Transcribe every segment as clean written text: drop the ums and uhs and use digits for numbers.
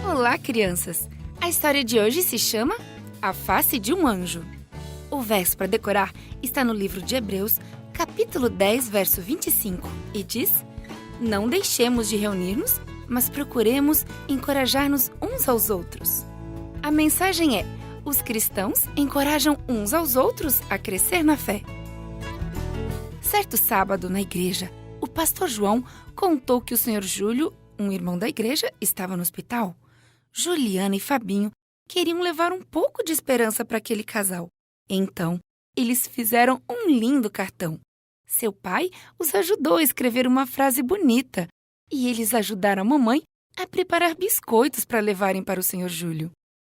Olá, crianças! A história de hoje se chama A Face de um Anjo. O verso para decorar está no livro de Hebreus, capítulo 10, verso 25, e diz: Não deixemos de reunir-nos, mas procuremos encorajar-nos uns aos outros. A mensagem é: os cristãos encorajam uns aos outros a crescer na fé. Certo sábado, na igreja, o pastor João contou que o Sr. Júlio, um irmão da igreja, estava no hospital. Juliana e Fabinho queriam levar um pouco de esperança para aquele casal. Então, eles fizeram um lindo cartão. Seu pai os ajudou a escrever uma frase bonita e eles ajudaram a mamãe a preparar biscoitos para levarem para o Sr. Júlio.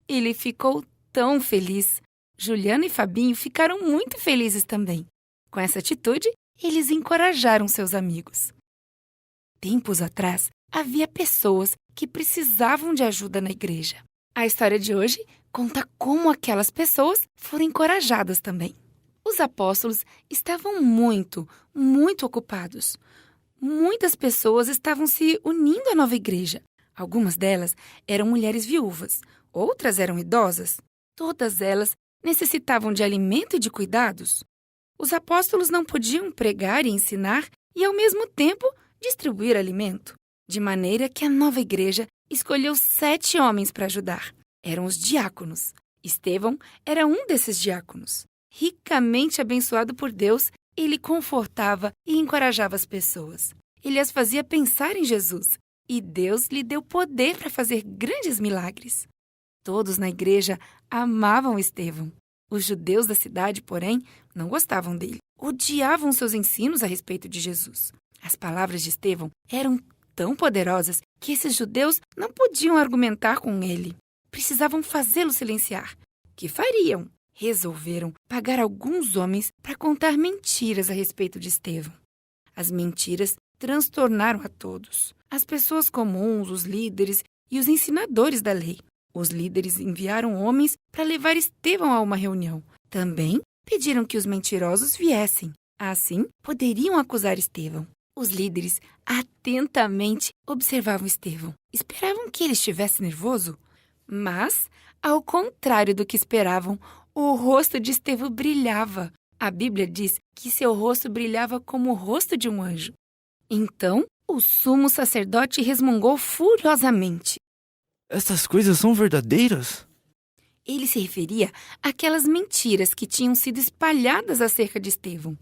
Ele ficou tão feliz. Juliana e Fabinho ficaram muito felizes também. Com essa atitude, eles encorajaram seus amigos. Tempos atrás, havia pessoas que precisavam de ajuda na igreja. A história de hoje conta como aquelas pessoas foram encorajadas também. Os apóstolos estavam muito ocupados. Muitas pessoas estavam se unindo à nova igreja. Algumas delas eram mulheres viúvas, outras eram idosas. Todas elas necessitavam de alimento e de cuidados. Os apóstolos não podiam pregar e ensinar e, ao mesmo tempo, distribuir alimento. De maneira que a nova igreja escolheu 7 homens para ajudar. Eram os diáconos. Estevão era um desses diáconos. Ricamente abençoado por Deus, ele confortava e encorajava as pessoas. Ele as fazia pensar em Jesus. E Deus lhe deu poder para fazer grandes milagres. Todos na igreja amavam Estevão. Os judeus da cidade, porém, não gostavam dele. Odiavam seus ensinos a respeito de Jesus. As palavras de Estevão eram tão poderosas que esses judeus não podiam argumentar com ele. Precisavam fazê-lo silenciar. O que fariam? Resolveram pagar alguns homens para contar mentiras a respeito de Estevão. As mentiras transtornaram a todos. As pessoas comuns, os líderes e os ensinadores da lei. Os líderes enviaram homens para levar Estevão a uma reunião. Também pediram que os mentirosos viessem. Assim, poderiam acusar Estevão. Os líderes atentamente observavam Estevão. Esperavam que ele estivesse nervoso. Mas, ao contrário do que esperavam, o rosto de Estevão brilhava. A Bíblia diz que seu rosto brilhava como o rosto de um anjo. Então, o sumo sacerdote resmungou furiosamente. Essas coisas são verdadeiras? Ele se referia àquelas mentiras que tinham sido espalhadas acerca de Estevão.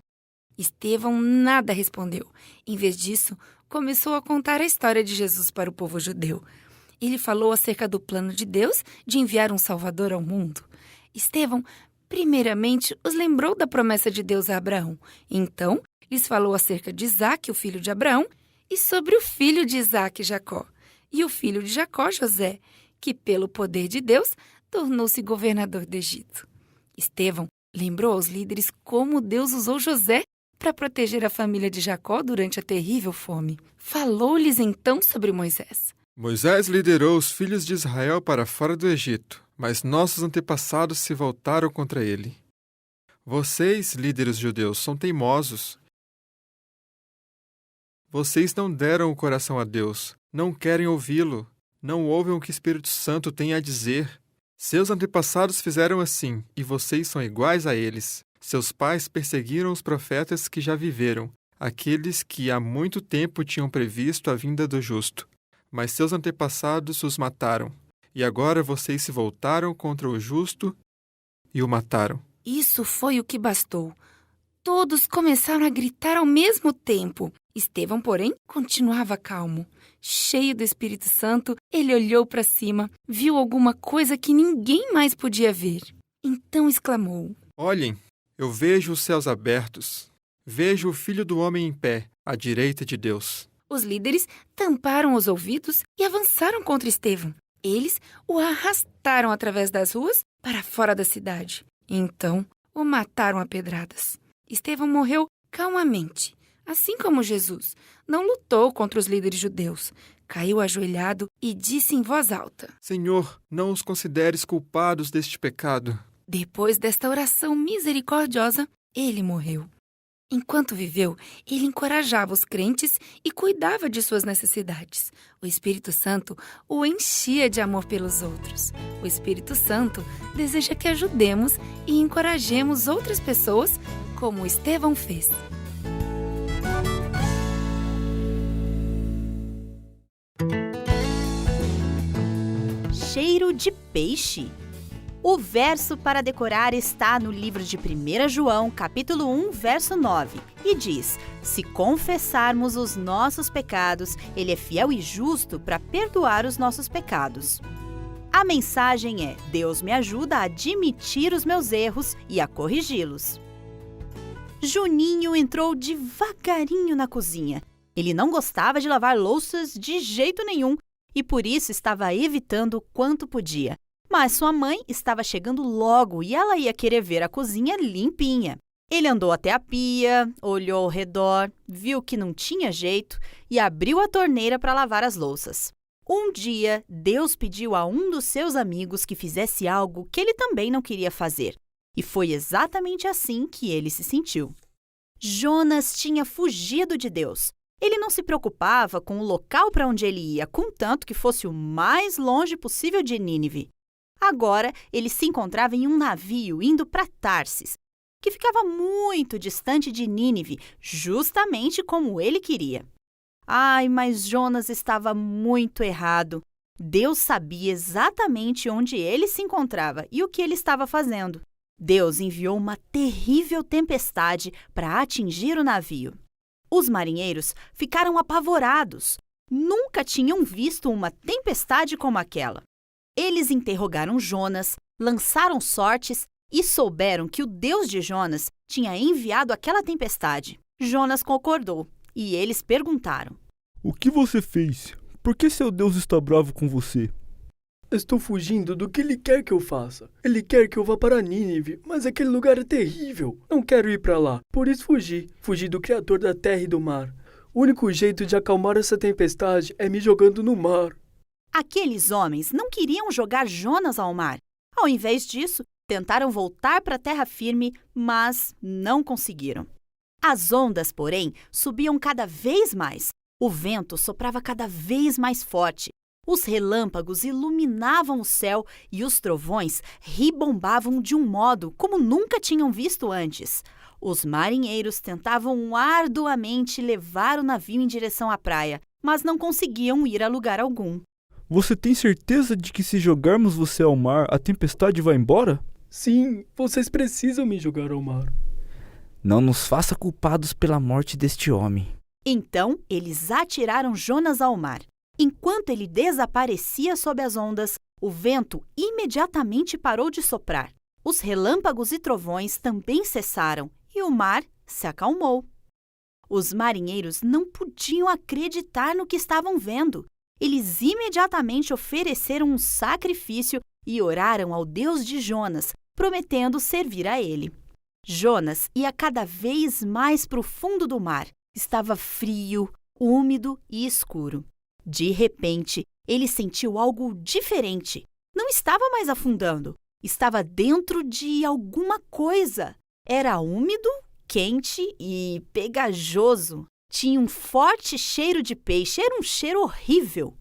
Estevão nada respondeu. Em vez disso, começou a contar a história de Jesus para o povo judeu. Ele falou acerca do plano de Deus de enviar um Salvador ao mundo. Estevão, primeiramente, os lembrou da promessa de Deus a Abraão. Então, lhes falou acerca de Isaque, o filho de Abraão, e sobre o filho de Isaque, Jacó, e o filho de Jacó, José, que, pelo poder de Deus, tornou-se governador do Egito. Estevão lembrou aos líderes como Deus usou José para proteger a família de Jacó durante a terrível fome. Falou-lhes então sobre Moisés. Moisés liderou os filhos de Israel para fora do Egito, mas nossos antepassados se voltaram contra ele. Vocês, líderes judeus, são teimosos. Vocês não deram o coração a Deus, não querem ouvi-lo, não ouvem o que o Espírito Santo tem a dizer. Seus antepassados fizeram assim, e vocês são iguais a eles. Seus pais perseguiram os profetas que já viveram, aqueles que há muito tempo tinham previsto a vinda do justo. Mas seus antepassados os mataram, e agora vocês se voltaram contra o justo e o mataram. Isso foi o que bastou. Todos começaram a gritar ao mesmo tempo. Estevão, porém, continuava calmo. Cheio do Espírito Santo, ele olhou para cima, viu alguma coisa que ninguém mais podia ver. Então exclamou: Olhem, eu vejo os céus abertos. Vejo o Filho do Homem em pé, à direita de Deus. Os líderes tamparam os ouvidos e avançaram contra Estevão. Eles o arrastaram através das ruas para fora da cidade. Então, o mataram a pedradas. Estevão morreu calmamente. Assim como Jesus, não lutou contra os líderes judeus. caiu ajoelhado e disse em voz alta. Senhor, não os consideres culpados deste pecado. Depois desta oração misericordiosa, ele morreu. Enquanto viveu, ele encorajava os crentes e cuidava de suas necessidades. O Espírito Santo o enchia de amor pelos outros. O Espírito Santo deseja que ajudemos e encorajemos outras pessoas, como Estevão fez. Cheiro de peixe. O verso para decorar está no livro de 1 João, capítulo 1, verso 9, e diz: Se confessarmos os nossos pecados, Ele é fiel e justo para perdoar os nossos pecados. A mensagem é: Deus me ajuda a admitir os meus erros e a corrigi-los. Juninho entrou devagarinho na cozinha. Ele não gostava de lavar louças de jeito nenhum e por isso estava evitando o quanto podia. Mas sua mãe estava chegando logo e ela ia querer ver a cozinha limpinha. Ele andou até a pia, olhou ao redor, viu que não tinha jeito e abriu a torneira para lavar as louças. Um dia, Deus pediu a um dos seus amigos que fizesse algo que ele também não queria fazer. E foi exatamente assim que ele se sentiu. Jonas tinha fugido de Deus. Ele não se preocupava com o local para onde ele ia, contanto que fosse o mais longe possível de Nínive. Agora, ele se encontrava em um navio indo para Tarsis, que ficava muito distante de Nínive, justamente como ele queria. Ai, mas Jonas estava muito errado. Deus sabia exatamente onde ele se encontrava e o que ele estava fazendo. Deus enviou uma terrível tempestade para atingir o navio. Os marinheiros ficaram apavorados. Nunca tinham visto uma tempestade como aquela. Eles interrogaram Jonas, lançaram sortes e souberam que o Deus de Jonas tinha enviado aquela tempestade. Jonas concordou e eles perguntaram: O que você fez? Por que seu Deus está bravo com você? Estou fugindo do que ele quer que eu faça. Ele quer que eu vá para Nínive, mas aquele lugar é terrível. Não quero ir para lá, por isso fugi. Fugi do Criador da terra e do mar. O único jeito de acalmar essa tempestade é me jogando no mar. Aqueles homens não queriam jogar Jonas ao mar. Ao invés disso, tentaram voltar para a terra firme, mas não conseguiram. As ondas, porém, subiam cada vez mais. O vento soprava cada vez mais forte. Os relâmpagos iluminavam o céu e os trovões ribombavam de um modo como nunca tinham visto antes. Os marinheiros tentavam arduamente levar o navio em direção à praia, mas não conseguiam ir a lugar algum. Você tem certeza de que se jogarmos você ao mar, a tempestade vai embora? Sim, vocês precisam me jogar ao mar. Não nos faça culpados pela morte deste homem. Então, eles atiraram Jonas ao mar. Enquanto ele desaparecia sob as ondas, o vento imediatamente parou de soprar. Os relâmpagos e trovões também cessaram e o mar se acalmou. Os marinheiros não podiam acreditar no que estavam vendo. Eles imediatamente ofereceram um sacrifício e oraram ao Deus de Jonas, prometendo servir a ele. Jonas ia cada vez mais para o fundo do mar. Estava frio, úmido e escuro. De repente, ele sentiu algo diferente. Não estava mais afundando. Estava dentro de alguma coisa. Era úmido, quente e pegajoso. Tinha um forte cheiro de peixe. Era um cheiro horrível.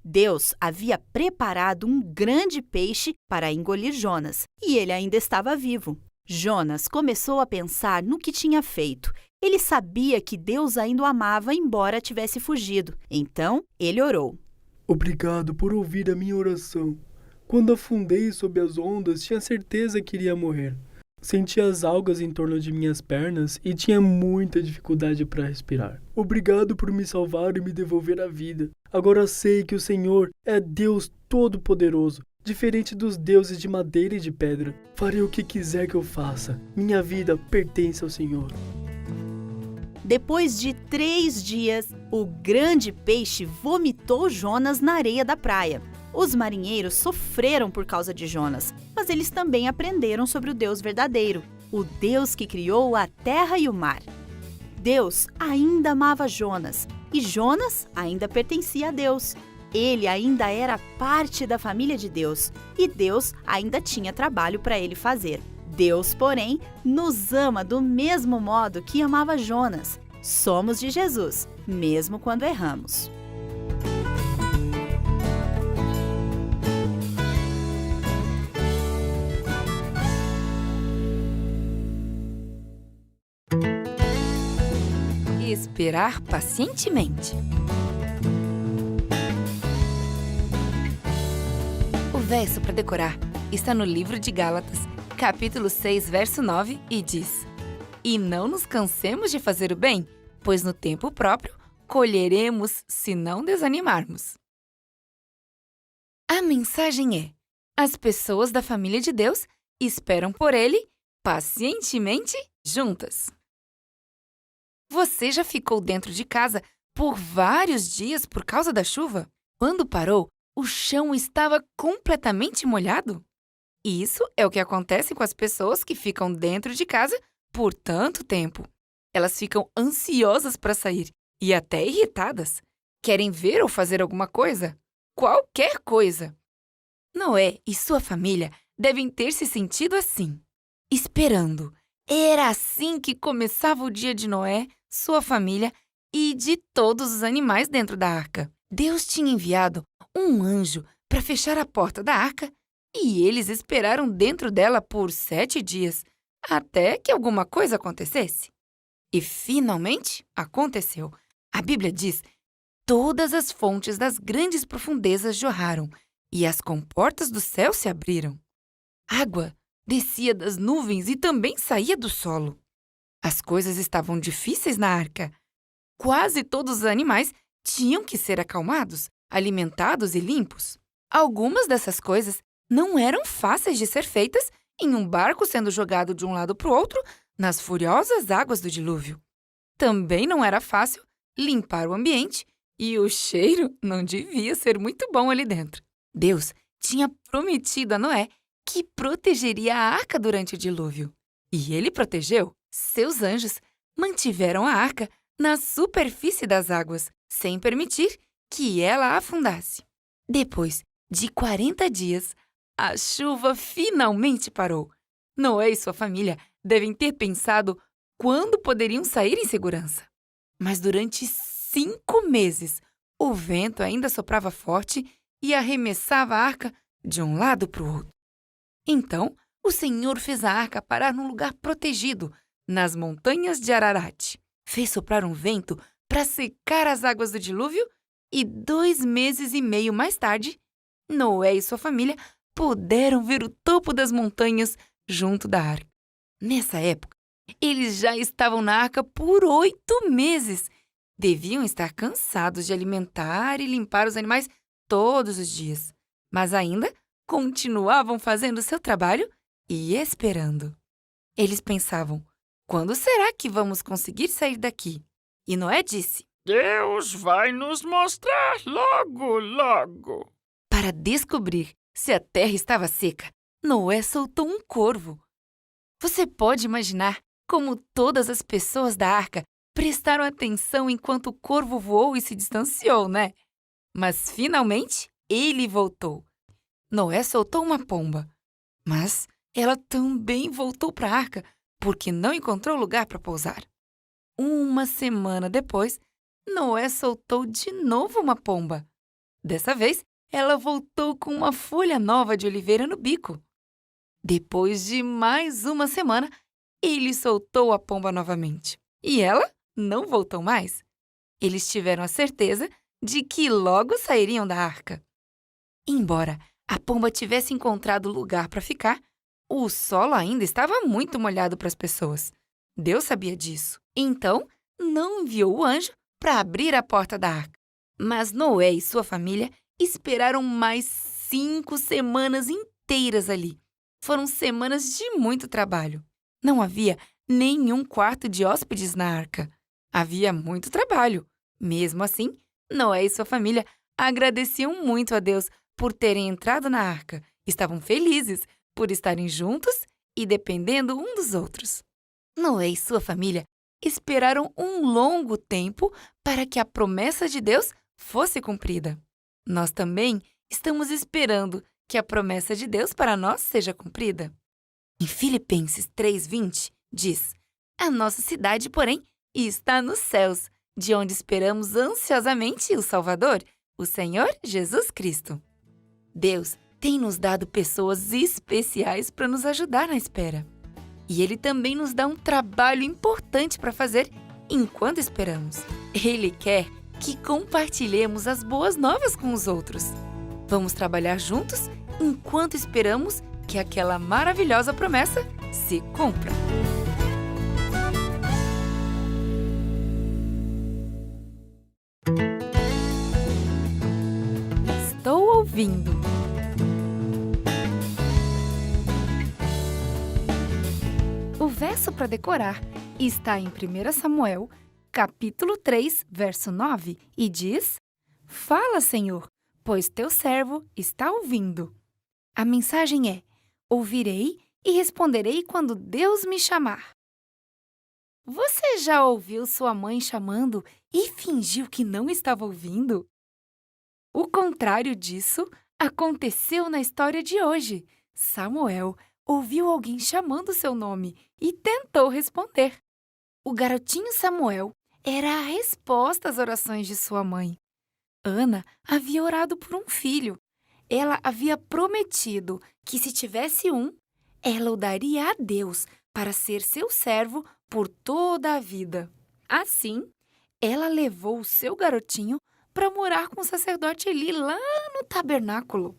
Deus havia preparado um grande peixe para engolir Jonas, e ele ainda estava vivo. Jonas começou a pensar no que tinha feito. Ele sabia que Deus ainda o amava, embora tivesse fugido. Então, ele orou. Obrigado por ouvir a minha oração. Quando afundei sob as ondas, tinha certeza que iria morrer. Senti as algas em torno de minhas pernas e tinha muita dificuldade para respirar. Obrigado por me salvar e me devolver a vida. Agora sei que o Senhor é Deus Todo-Poderoso, diferente dos deuses de madeira e de pedra. Farei o que quiser que eu faça. Minha vida pertence ao Senhor. Depois de 3 dias, o grande peixe vomitou Jonas na areia da praia. Os marinheiros sofreram por causa de Jonas, mas eles também aprenderam sobre o Deus verdadeiro, o Deus que criou a terra e o mar. Deus ainda amava Jonas, E Jonas ainda pertencia a Deus. Ele ainda era parte da família de Deus e Deus ainda tinha trabalho para ele fazer. Deus, porém, nos ama do mesmo modo que amava Jonas. Somos de Jesus, mesmo quando erramos. Esperar pacientemente. O verso para decorar está no livro de Gálatas, capítulo 6, verso 9, e diz: E não nos cansemos de fazer o bem, pois no tempo próprio colheremos se não desanimarmos. A mensagem é: as pessoas da família de Deus esperam por Ele pacientemente juntas. Você já ficou dentro de casa por vários dias por causa da chuva? Quando parou, o chão estava completamente molhado? Isso é o que acontece com as pessoas que ficam dentro de casa por tanto tempo. Elas ficam ansiosas para sair e até irritadas. Querem ver ou fazer alguma coisa? Qualquer coisa. Noé e sua família devem ter se sentido assim, esperando. Era assim que começava o dia de Noé, sua família e de todos os animais dentro da arca. Deus tinha enviado um anjo para fechar a porta da arca e eles esperaram dentro dela por 7 dias, até que alguma coisa acontecesse. E finalmente aconteceu. A Bíblia diz: todas as fontes das grandes profundezas jorraram e as comportas do céu se abriram. Água descia das nuvens e também saía do solo. As coisas estavam difíceis na arca. Quase todos os animais tinham que ser acalmados, alimentados e limpos. Algumas dessas coisas não eram fáceis de ser feitas em um barco sendo jogado de um lado para o outro nas furiosas águas do dilúvio. Também não era fácil limpar o ambiente e o cheiro não devia ser muito bom ali dentro. Deus tinha prometido a Noé que protegeria a arca durante o dilúvio. E ele protegeu. Seus anjos mantiveram a arca na superfície das águas, sem permitir que ela afundasse. Depois de 40 dias, a chuva finalmente parou. Noé e sua família devem ter pensado quando poderiam sair em segurança. Mas durante 5 meses, o vento ainda soprava forte e arremessava a arca de um lado para o outro. Então, o Senhor fez a arca parar num lugar protegido, nas montanhas de Ararat. Fez soprar um vento para secar as águas do dilúvio e 2 meses e meio mais tarde, Noé e sua família puderam ver o topo das montanhas junto da arca. Nessa época, eles já estavam na arca por 8 meses. Deviam estar cansados de alimentar e limpar os animais todos os dias, mas ainda continuavam fazendo seu trabalho e esperando. Eles pensavam: quando será que vamos conseguir sair daqui? E Noé disse: Deus vai nos mostrar logo, logo. Para descobrir se a terra estava seca, Noé soltou um corvo. Você pode imaginar como todas as pessoas da arca prestaram atenção enquanto o corvo voou e se distanciou, né? Mas finalmente ele voltou. Noé soltou uma pomba, mas ela também voltou para a arca porque não encontrou lugar para pousar. 1 semana depois, Noé soltou de novo uma pomba. Dessa vez, ela voltou com uma folha nova de oliveira no bico. Depois de mais 1 semana, ele soltou a pomba novamente. E ela não voltou mais. Eles tiveram a certeza de que logo sairiam da arca. Embora a pomba tivesse encontrado lugar para ficar, o solo ainda estava muito molhado para as pessoas. Deus sabia disso. Então, não enviou o anjo para abrir a porta da arca. Mas Noé e sua família esperaram mais 5 semanas inteiras ali. Foram semanas de muito trabalho. Não havia nenhum quarto de hóspedes na arca. Havia muito trabalho. Mesmo assim, Noé e sua família agradeciam muito a Deus por terem entrado na arca. Estavam felizes por estarem juntos e dependendo um dos outros. Noé e sua família esperaram um longo tempo para que a promessa de Deus fosse cumprida. Nós também estamos esperando que a promessa de Deus para nós seja cumprida. Em Filipenses 3:20 diz: "A nossa cidade, porém, está nos céus, de onde esperamos ansiosamente o Salvador, o Senhor Jesus Cristo." Deus tem nos dado pessoas especiais para nos ajudar na espera. E Ele também nos dá um trabalho importante para fazer enquanto esperamos. Ele quer que compartilhemos as boas novas com os outros. Vamos trabalhar juntos enquanto esperamos que aquela maravilhosa promessa se cumpra. Estou ouvindo. O verso para decorar está em 1 Samuel, capítulo 3, verso 9, e diz: "Fala, Senhor, pois teu servo está ouvindo." A mensagem é: ouvirei e responderei quando Deus me chamar. Você já ouviu sua mãe chamando e fingiu que não estava ouvindo? O contrário disso aconteceu na história de hoje. Samuel ouviu alguém chamando seu nome e tentou responder. O garotinho Samuel era a resposta às orações de sua mãe. Ana havia orado por um filho. Ela havia prometido que, se tivesse um, ela o daria a Deus para ser seu servo por toda a vida. Assim, ela levou o seu garotinho para morar com o sacerdote Eli lá no tabernáculo.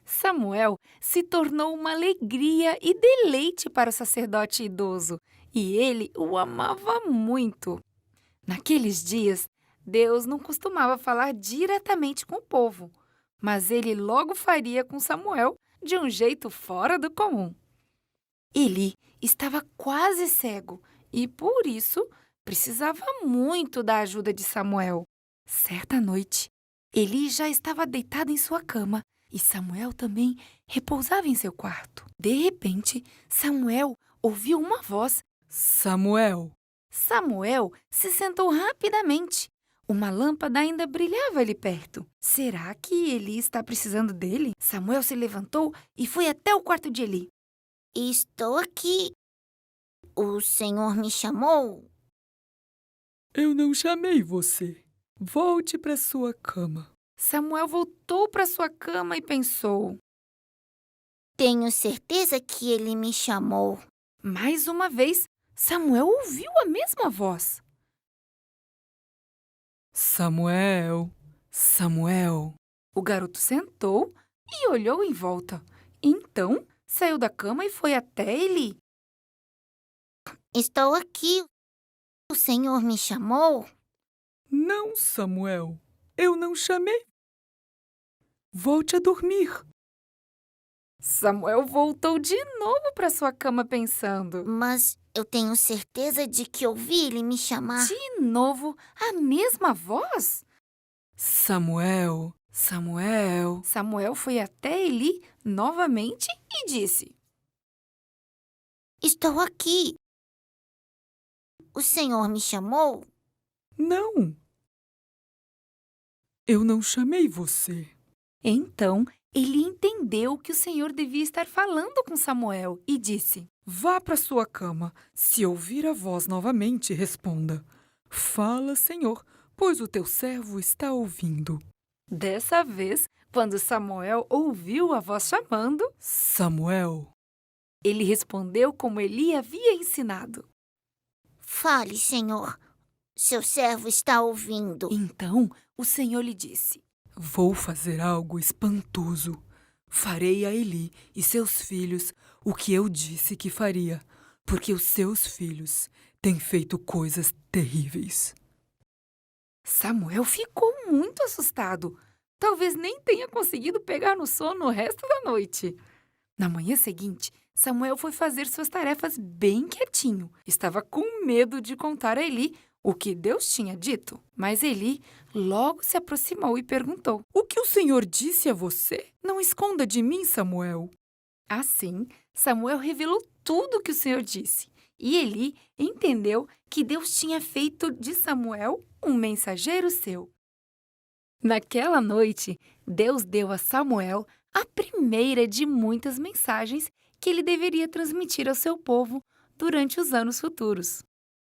Samuel se tornou uma alegria e deleite para o sacerdote idoso, e ele o amava muito. Naqueles dias, Deus não costumava falar diretamente com o povo, mas ele logo faria com Samuel de um jeito fora do comum. Eli estava quase cego e, por isso, precisava muito da ajuda de Samuel. Certa noite, Eli já estava deitado em sua cama e Samuel também repousava em seu quarto. De repente, Samuel ouviu uma voz: "Samuel!" Samuel se sentou rapidamente. Uma lâmpada ainda brilhava ali perto. Será que Eli está precisando dele? Samuel se levantou e foi até o quarto de Eli. Estou aqui. O Senhor me chamou? Eu não chamei você. Volte para sua cama. Samuel voltou para sua cama e pensou: Tenho certeza que ele me chamou. Mais uma vez, Samuel ouviu a mesma voz. Samuel, Samuel. O garoto sentou e olhou em volta. Então, saiu da cama e foi até Eli. Estou aqui. O Senhor me chamou? Não, Samuel. Eu não chamei. Volte a dormir. Samuel voltou de novo para sua cama pensando. Mas eu tenho certeza de que ouvi ele me chamar. De novo, a mesma voz? Samuel, Samuel. Samuel foi até Eli novamente e disse: Estou aqui. O Senhor me chamou? Não. Eu não chamei você. Então, Eli entendeu que o Senhor devia estar falando com Samuel e disse: Vá para sua cama. Se ouvir a voz novamente, responda: Fala, Senhor, pois o teu servo está ouvindo. Dessa vez, quando Samuel ouviu a voz chamando, Samuel, ele respondeu como Eli havia ensinado. Fale, Senhor. Seu servo está ouvindo. Então, o Senhor lhe disse: Vou fazer algo espantoso. Farei a Eli e seus filhos o que eu disse que faria, porque os seus filhos têm feito coisas terríveis. Samuel ficou muito assustado. Talvez nem tenha conseguido pegar no sono o resto da noite. Na manhã seguinte, Samuel foi fazer suas tarefas bem quietinho. Estava com medo de contar a Eli o que Deus tinha dito. Mas Eli logo se aproximou e perguntou: O que o Senhor disse a você? Não esconda de mim, Samuel. Assim, Samuel revelou tudo o que o Senhor disse. E Eli entendeu que Deus tinha feito de Samuel um mensageiro seu. Naquela noite, Deus deu a Samuel a primeira de muitas mensagens que ele deveria transmitir ao seu povo durante os anos futuros.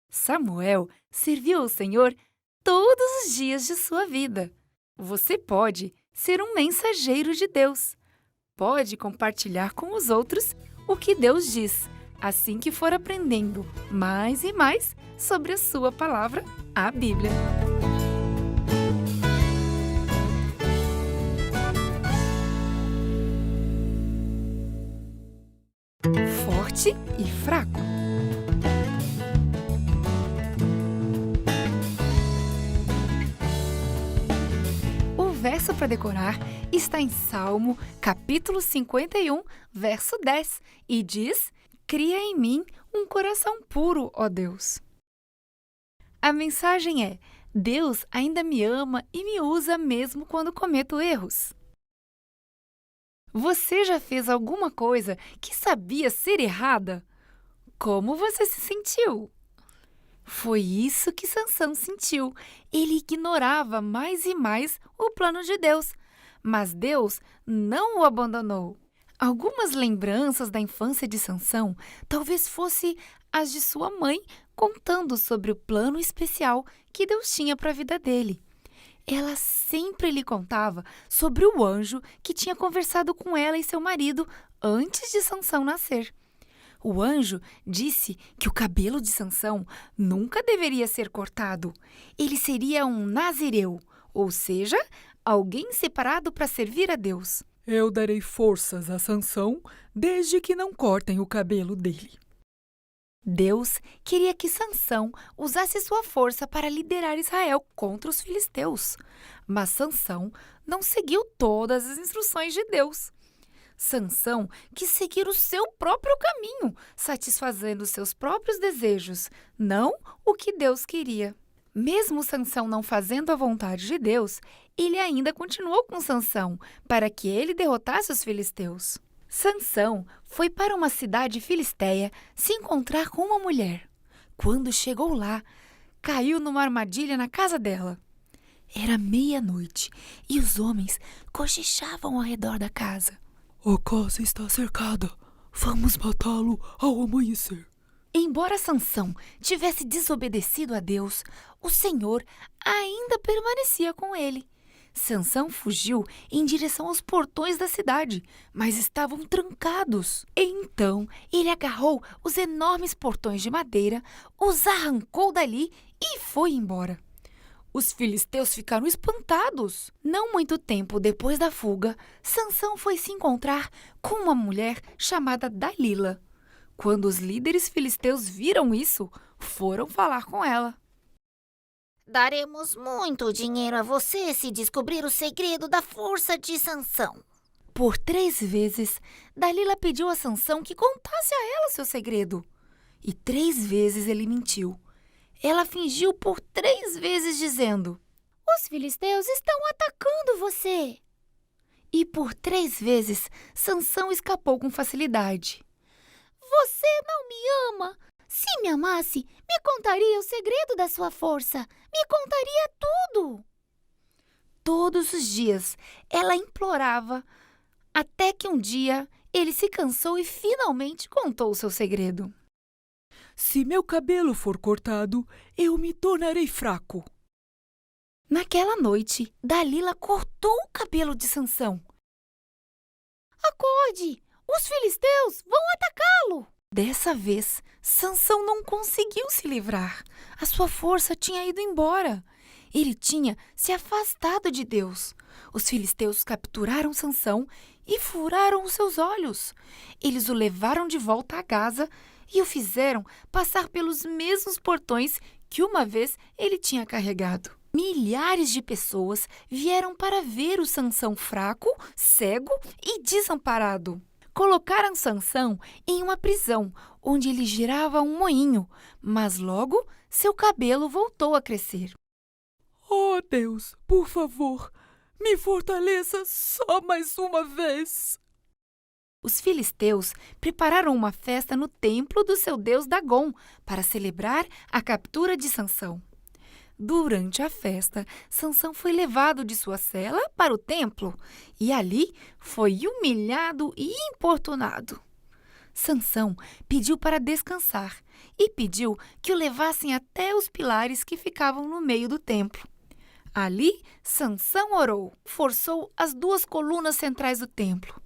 Samuel serviu ao Senhor todos os dias de sua vida. Você pode ser um mensageiro de Deus. Pode compartilhar com os outros o que Deus diz, assim que for aprendendo mais e mais sobre a sua palavra, a Bíblia. Forte e fraco. O verso para decorar está em Salmo, capítulo 51, verso 10, e diz: Cria em mim um coração puro, ó Deus. A mensagem é: Deus ainda me ama e me usa mesmo quando cometo erros. Você já fez alguma coisa que sabia ser errada? Como você se sentiu? Foi isso que Sansão sentiu. Ele ignorava mais e mais o plano de Deus, mas Deus não o abandonou. Algumas lembranças da infância de Sansão talvez fossem as de sua mãe contando sobre o plano especial que Deus tinha para a vida dele. Ela sempre lhe contava sobre o anjo que tinha conversado com ela e seu marido antes de Sansão nascer. O anjo disse que o cabelo de Sansão nunca deveria ser cortado. Ele seria um nazireu, ou seja, alguém separado para servir a Deus. Eu darei forças a Sansão desde que não cortem o cabelo dele. Deus queria que Sansão usasse sua força para liderar Israel contra os filisteus. Mas Sansão não seguiu todas as instruções de Deus. Sansão quis seguir o seu próprio caminho, satisfazendo seus próprios desejos, não o que Deus queria. Mesmo Sansão não fazendo a vontade de Deus, ele ainda continuou com Sansão para que ele derrotasse os filisteus. Sansão foi para uma cidade filisteia se encontrar com uma mulher. Quando chegou lá, caiu numa armadilha na casa dela. Era meia-noite e os homens cochichavam ao redor da casa. A casa está cercada. Vamos matá-lo ao amanhecer. Embora Sansão tivesse desobedecido a Deus, o Senhor ainda permanecia com ele. Sansão fugiu em direção aos portões da cidade, mas estavam trancados. Então, ele agarrou os enormes portões de madeira, os arrancou dali e foi embora. Os filisteus ficaram espantados. Não muito tempo depois da fuga, Sansão foi se encontrar com uma mulher chamada Dalila. Quando os líderes filisteus viram isso, foram falar com ela. Daremos muito dinheiro a você se descobrir o segredo da força de Sansão. Por 3 vezes, Dalila pediu a Sansão que contasse a ela seu segredo. E 3 vezes ele mentiu. Ela fingiu por 3 vezes dizendo: Os filisteus estão atacando você. E por 3 vezes, Sansão escapou com facilidade. Você não me ama. Se me amasse, me contaria o segredo da sua força. Me contaria tudo. Todos os dias, ela implorava, até que um dia ele se cansou e finalmente contou o seu segredo. Se meu cabelo for cortado, eu me tornarei fraco. Naquela noite, Dalila cortou o cabelo de Sansão. Acorde! Os filisteus vão atacá-lo! Dessa vez, Sansão não conseguiu se livrar. A sua força tinha ido embora. Ele tinha se afastado de Deus. Os filisteus capturaram Sansão e furaram os seus olhos. Eles o levaram de volta a Gaza e o fizeram passar pelos mesmos portões que uma vez ele tinha carregado. Milhares de pessoas vieram para ver o Sansão fraco, cego e desamparado. Colocaram Sansão em uma prisão, onde ele girava um moinho, mas logo seu cabelo voltou a crescer. Oh, Deus, por favor, me fortaleça só mais uma vez. O Os filisteus prepararam uma festa no templo do seu deus Dagom para celebrar a captura de Sansão. Durante a festa, Sansão foi levado de sua cela para o templo e ali foi humilhado e importunado. Sansão pediu para descansar e pediu que o levassem até os pilares que ficavam no meio do templo. Ali, Sansão orou, forçou as 2 colunas centrais do templo.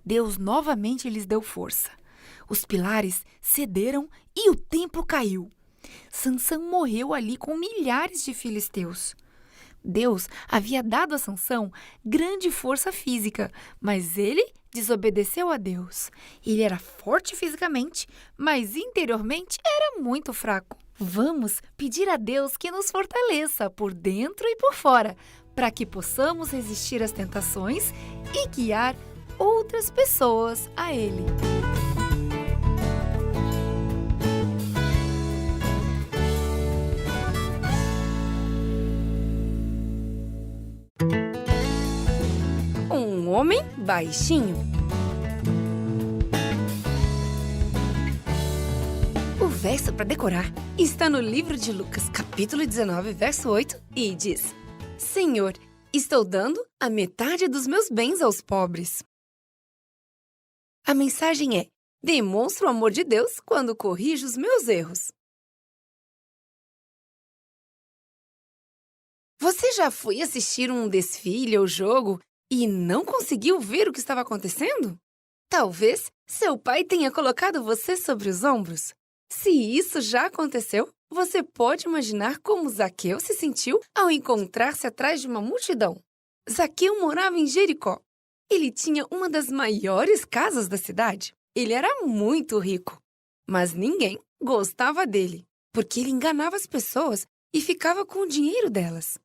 Deus novamente lhes deu força. Os pilares cederam e o templo caiu. Sansão morreu ali com milhares de filisteus. Deus havia dado a Sansão grande força física, mas ele desobedeceu a Deus. Ele era forte fisicamente, mas interiormente era muito fraco. Vamos pedir a Deus que nos fortaleça por dentro e por fora, para que possamos resistir às tentações e guiar outras pessoas a Ele. Um homem baixinho. O verso para decorar está no livro de Lucas, capítulo 19, verso 8, e diz: Senhor, estou dando a metade dos meus bens aos pobres. A mensagem é: demonstro o amor de Deus quando corrijo os meus erros. Você já foi assistir um desfile ou jogo e não conseguiu ver o que estava acontecendo? Talvez seu pai tenha colocado você sobre os ombros. Se isso já aconteceu, você pode imaginar como Zaqueu se sentiu ao encontrar-se atrás de uma multidão. Zaqueu morava em Jericó. Ele tinha uma das maiores casas da cidade. Ele era muito rico, mas ninguém gostava dele, porque ele enganava as pessoas e ficava com o dinheiro delas.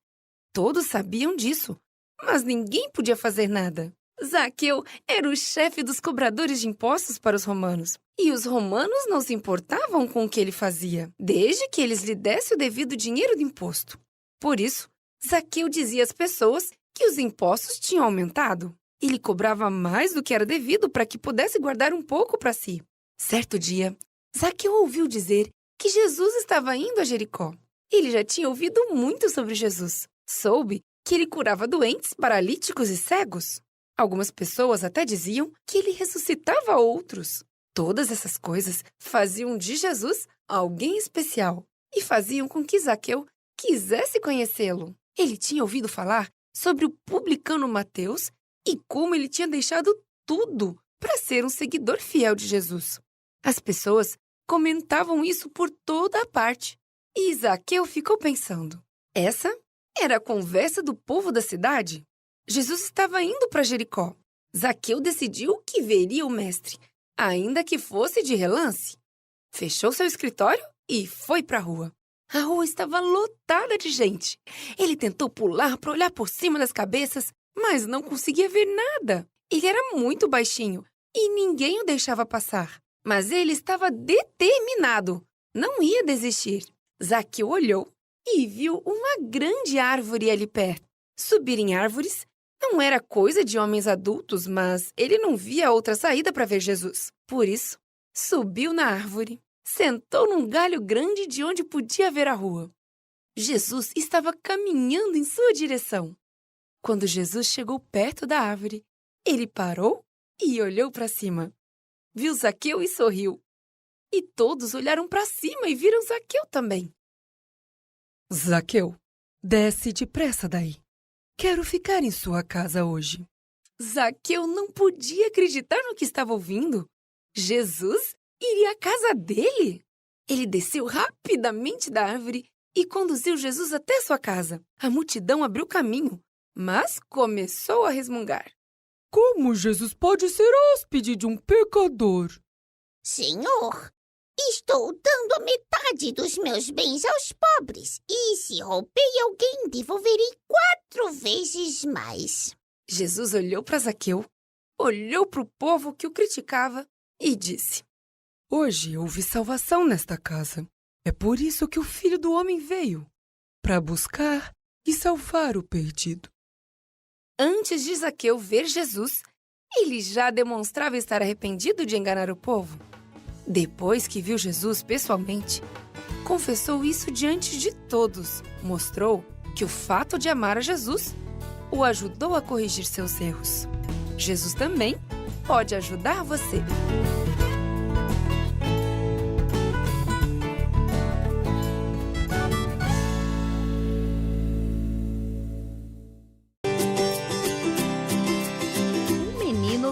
Todos sabiam disso, mas ninguém podia fazer nada. Zaqueu era o chefe dos cobradores de impostos para os romanos. E os romanos não se importavam com o que ele fazia, desde que eles lhe dessem o devido dinheiro do imposto. Por isso, Zaqueu dizia às pessoas que os impostos tinham aumentado. Ele cobrava mais do que era devido para que pudesse guardar um pouco para si. Certo dia, Zaqueu ouviu dizer que Jesus estava indo a Jericó. Ele já tinha ouvido muito sobre Jesus. Soube que ele curava doentes, paralíticos e cegos. Algumas pessoas até diziam que ele ressuscitava outros. Todas essas coisas faziam de Jesus alguém especial e faziam com que Zaqueu quisesse conhecê-lo. Ele tinha ouvido falar sobre o publicano Mateus e como ele tinha deixado tudo para ser um seguidor fiel de Jesus. As pessoas comentavam isso por toda a parte e Zaqueu ficou pensando: essa era a conversa do povo da cidade? Jesus estava indo para Jericó. Zaqueu decidiu que veria o mestre, ainda que fosse de relance. Fechou seu escritório e foi para a rua. A rua estava lotada de gente. Ele tentou pular para olhar por cima das cabeças, mas não conseguia ver nada. Ele era muito baixinho e ninguém o deixava passar. Mas ele estava determinado. Não ia desistir. Zaqueu olhou e viu uma grande árvore ali perto. Subir em árvores não era coisa de homens adultos, mas ele não via outra saída para ver Jesus. Por isso, subiu na árvore, sentou num galho grande de onde podia ver a rua. Jesus estava caminhando em sua direção. Quando Jesus chegou perto da árvore, ele parou e olhou para cima. Viu Zaqueu e sorriu. E todos olharam para cima e viram Zaqueu também. Zaqueu, desce depressa daí. Quero ficar em sua casa hoje. Zaqueu não podia acreditar no que estava ouvindo. Jesus iria à casa dele? Ele desceu rapidamente da árvore e conduziu Jesus até sua casa. A multidão abriu caminho, mas começou a resmungar. Como Jesus pode ser hóspede de um pecador? Senhor, estou dando a metade dos meus bens aos pobres. E se roubei alguém, devolverei 4 vezes mais. Jesus olhou para Zaqueu, olhou para o povo que o criticava e disse: Hoje houve salvação nesta casa. É por isso que o Filho do Homem veio, para buscar e salvar o perdido. Antes de Zaqueu ver Jesus, Ele já demonstrava estar arrependido de enganar o povo. Depois que viu Jesus pessoalmente, confessou isso diante de todos. Mostrou que o fato de amar a Jesus o ajudou a corrigir seus erros. Jesus também pode ajudar você.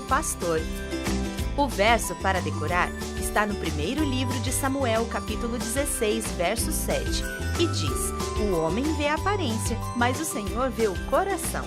Pastor. O verso para decorar está no primeiro livro de Samuel, capítulo 16, verso 7, e diz: O homem vê a aparência, mas o Senhor vê o coração.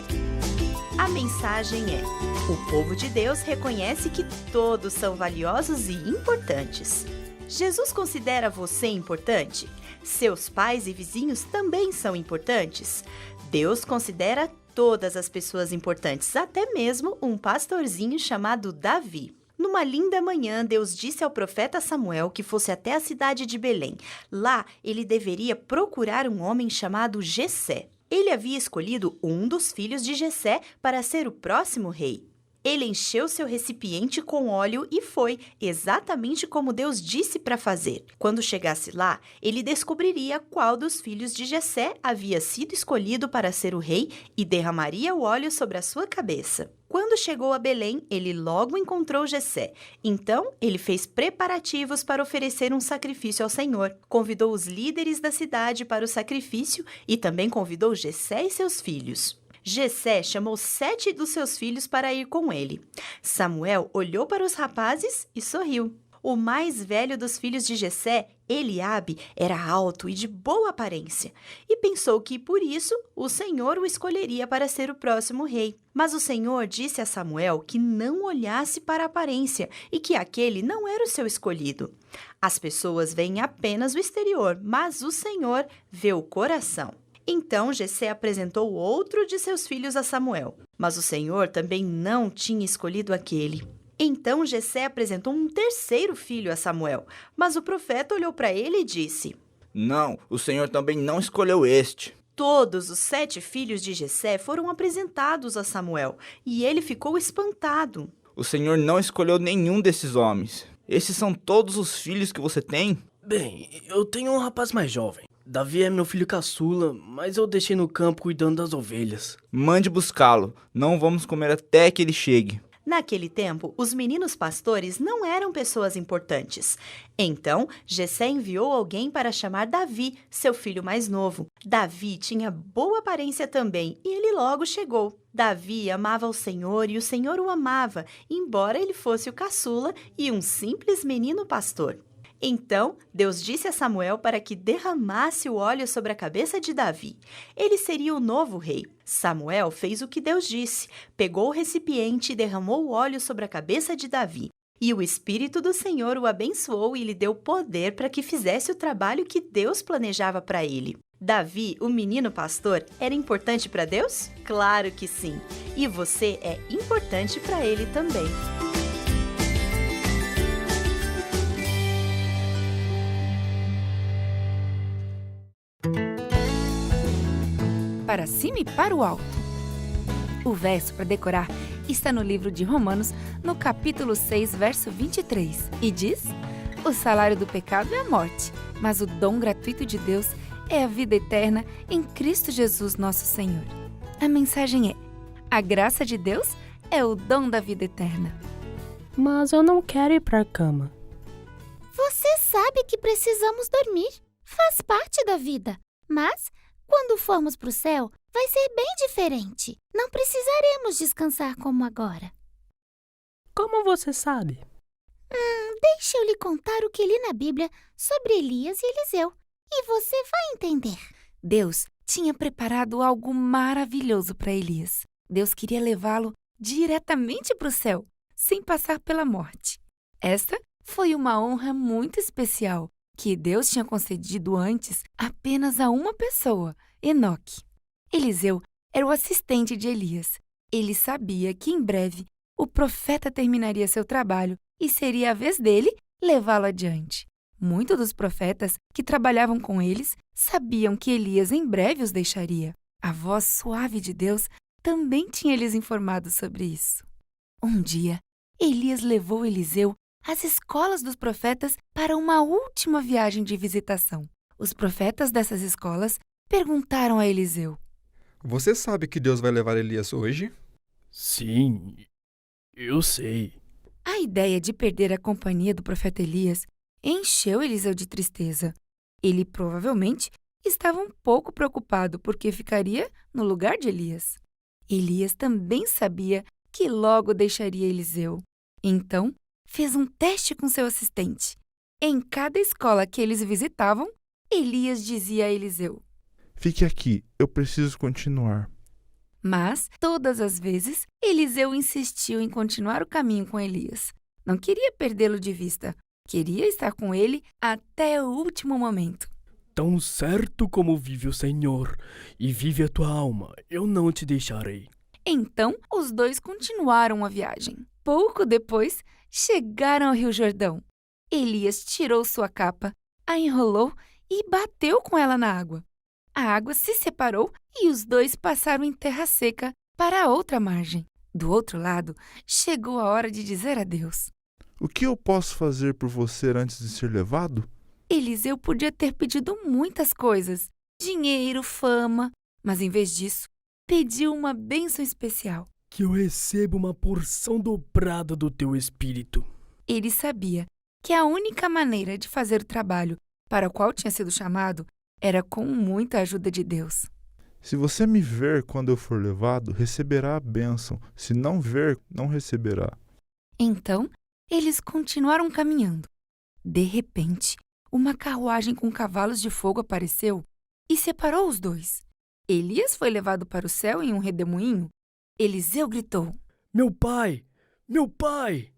A mensagem é: o povo de Deus reconhece que todos são valiosos e importantes. Jesus considera você importante? Seus pais e vizinhos também são importantes? Deus considera todas as pessoas importantes, até mesmo um pastorzinho chamado Davi. Numa linda manhã, Deus disse ao profeta Samuel que fosse até a cidade de Belém. Lá, ele deveria procurar um homem chamado Jessé. Ele havia escolhido um dos filhos de Jessé para ser o próximo rei. Ele encheu seu recipiente com óleo e foi exatamente como Deus disse para fazer. Quando chegasse lá, ele descobriria qual dos filhos de Jessé havia sido escolhido para ser o rei e derramaria o óleo sobre a sua cabeça. Quando chegou a Belém, ele logo encontrou Jessé. Então, ele fez preparativos para oferecer um sacrifício ao Senhor. Convidou os líderes da cidade para o sacrifício e também convidou Jessé e seus filhos. Jessé chamou 7 dos seus filhos para ir com ele. Samuel olhou para os rapazes e sorriu. O mais velho dos filhos de Jessé, Eliabe, era alto e de boa aparência, e pensou que, por isso, o Senhor o escolheria para ser o próximo rei. Mas o Senhor disse a Samuel que não olhasse para a aparência e que aquele não era o seu escolhido. As pessoas veem apenas o exterior, mas o Senhor vê o coração. Então Jessé apresentou outro de seus filhos a Samuel, mas o Senhor também não tinha escolhido aquele. Então Jessé apresentou um terceiro filho a Samuel, mas o profeta olhou para ele e disse: Não, o Senhor também não escolheu este. Todos os 7 filhos de Jessé foram apresentados a Samuel, e ele ficou espantado. O Senhor não escolheu nenhum desses homens. Esses são todos os filhos que você tem? Bem, eu tenho um rapaz mais jovem. Davi é meu filho caçula, mas eu deixei no campo cuidando das ovelhas. Mande buscá-lo. Não vamos comer até que ele chegue. Naquele tempo, os meninos pastores não eram pessoas importantes. Então, Jessé enviou alguém para chamar Davi, seu filho mais novo. Davi tinha boa aparência também, e ele logo chegou. Davi amava o Senhor e o Senhor o amava, embora ele fosse o caçula e um simples menino pastor. Então, Deus disse a Samuel para que derramasse o óleo sobre a cabeça de Davi. Ele seria o novo rei. Samuel fez o que Deus disse, pegou o recipiente e derramou o óleo sobre a cabeça de Davi. E o Espírito do Senhor o abençoou e lhe deu poder para que fizesse o trabalho que Deus planejava para ele. Davi, o menino pastor, era importante para Deus? Claro que sim. E você é importante para ele também. Para cima e para o alto. O verso para decorar está no livro de Romanos, no capítulo 6, verso 23, e diz: O salário do pecado é a morte, mas o dom gratuito de Deus é a vida eterna em Cristo Jesus nosso Senhor. A mensagem é: a graça de Deus é o dom da vida eterna. Mas eu não quero ir pra cama. Você sabe que precisamos dormir. Faz parte da vida. Mas, quando formos para o céu, vai ser bem diferente. Não precisaremos descansar como agora. Como você sabe? Deixa eu lhe contar o que li na Bíblia sobre Elias e Eliseu. E você vai entender. Deus tinha preparado algo maravilhoso para Elias. Deus queria levá-lo diretamente para o céu, sem passar pela morte. Esta foi uma honra muito especial que Deus tinha concedido antes apenas a uma pessoa, Enoque. Eliseu era o assistente de Elias. Ele sabia que em breve o profeta terminaria seu trabalho e seria a vez dele levá-lo adiante. Muitos dos profetas que trabalhavam com eles sabiam que Elias em breve os deixaria. A voz suave de Deus também tinha lhes informado sobre isso. Um dia, Elias levou Eliseu às escolas dos profetas para uma última viagem de visitação. Os profetas dessas escolas perguntaram a Eliseu: Você sabe que Deus vai levar Elias hoje? Sim, eu sei. A ideia de perder a companhia do profeta Elias encheu Eliseu de tristeza. Ele provavelmente estava um pouco preocupado porque ficaria no lugar de Elias. Elias também sabia que logo deixaria Eliseu. Então, fez um teste com seu assistente. Em cada escola que eles visitavam, Elias dizia a Eliseu: Fique aqui, eu preciso continuar. Mas, todas as vezes, Eliseu insistiu em continuar o caminho com Elias. Não queria perdê-lo de vista. Queria estar com ele até o último momento. Tão certo como vive o Senhor e vive a tua alma, eu não te deixarei. Então, os dois continuaram a viagem. Pouco depois, chegaram ao Rio Jordão. Elias tirou sua capa, a enrolou e bateu com ela na água. A água se separou e os dois passaram em terra seca para a outra margem. Do outro lado, chegou a hora de dizer adeus. O que eu posso fazer por você antes de ser levado? Eliseu podia ter pedido muitas coisas, dinheiro, fama, mas em vez disso, pediu uma bênção especial. Que eu receba uma porção dobrada do teu espírito. Ele sabia que a única maneira de fazer o trabalho para o qual tinha sido chamado era com muita ajuda de Deus. Se você me ver quando eu for levado, receberá a bênção. Se não ver, não receberá. Então, eles continuaram caminhando. De repente, uma carruagem com cavalos de fogo apareceu e separou os dois. Elias foi levado para o céu em um redemoinho. Eliseu gritou: Meu pai! Meu pai!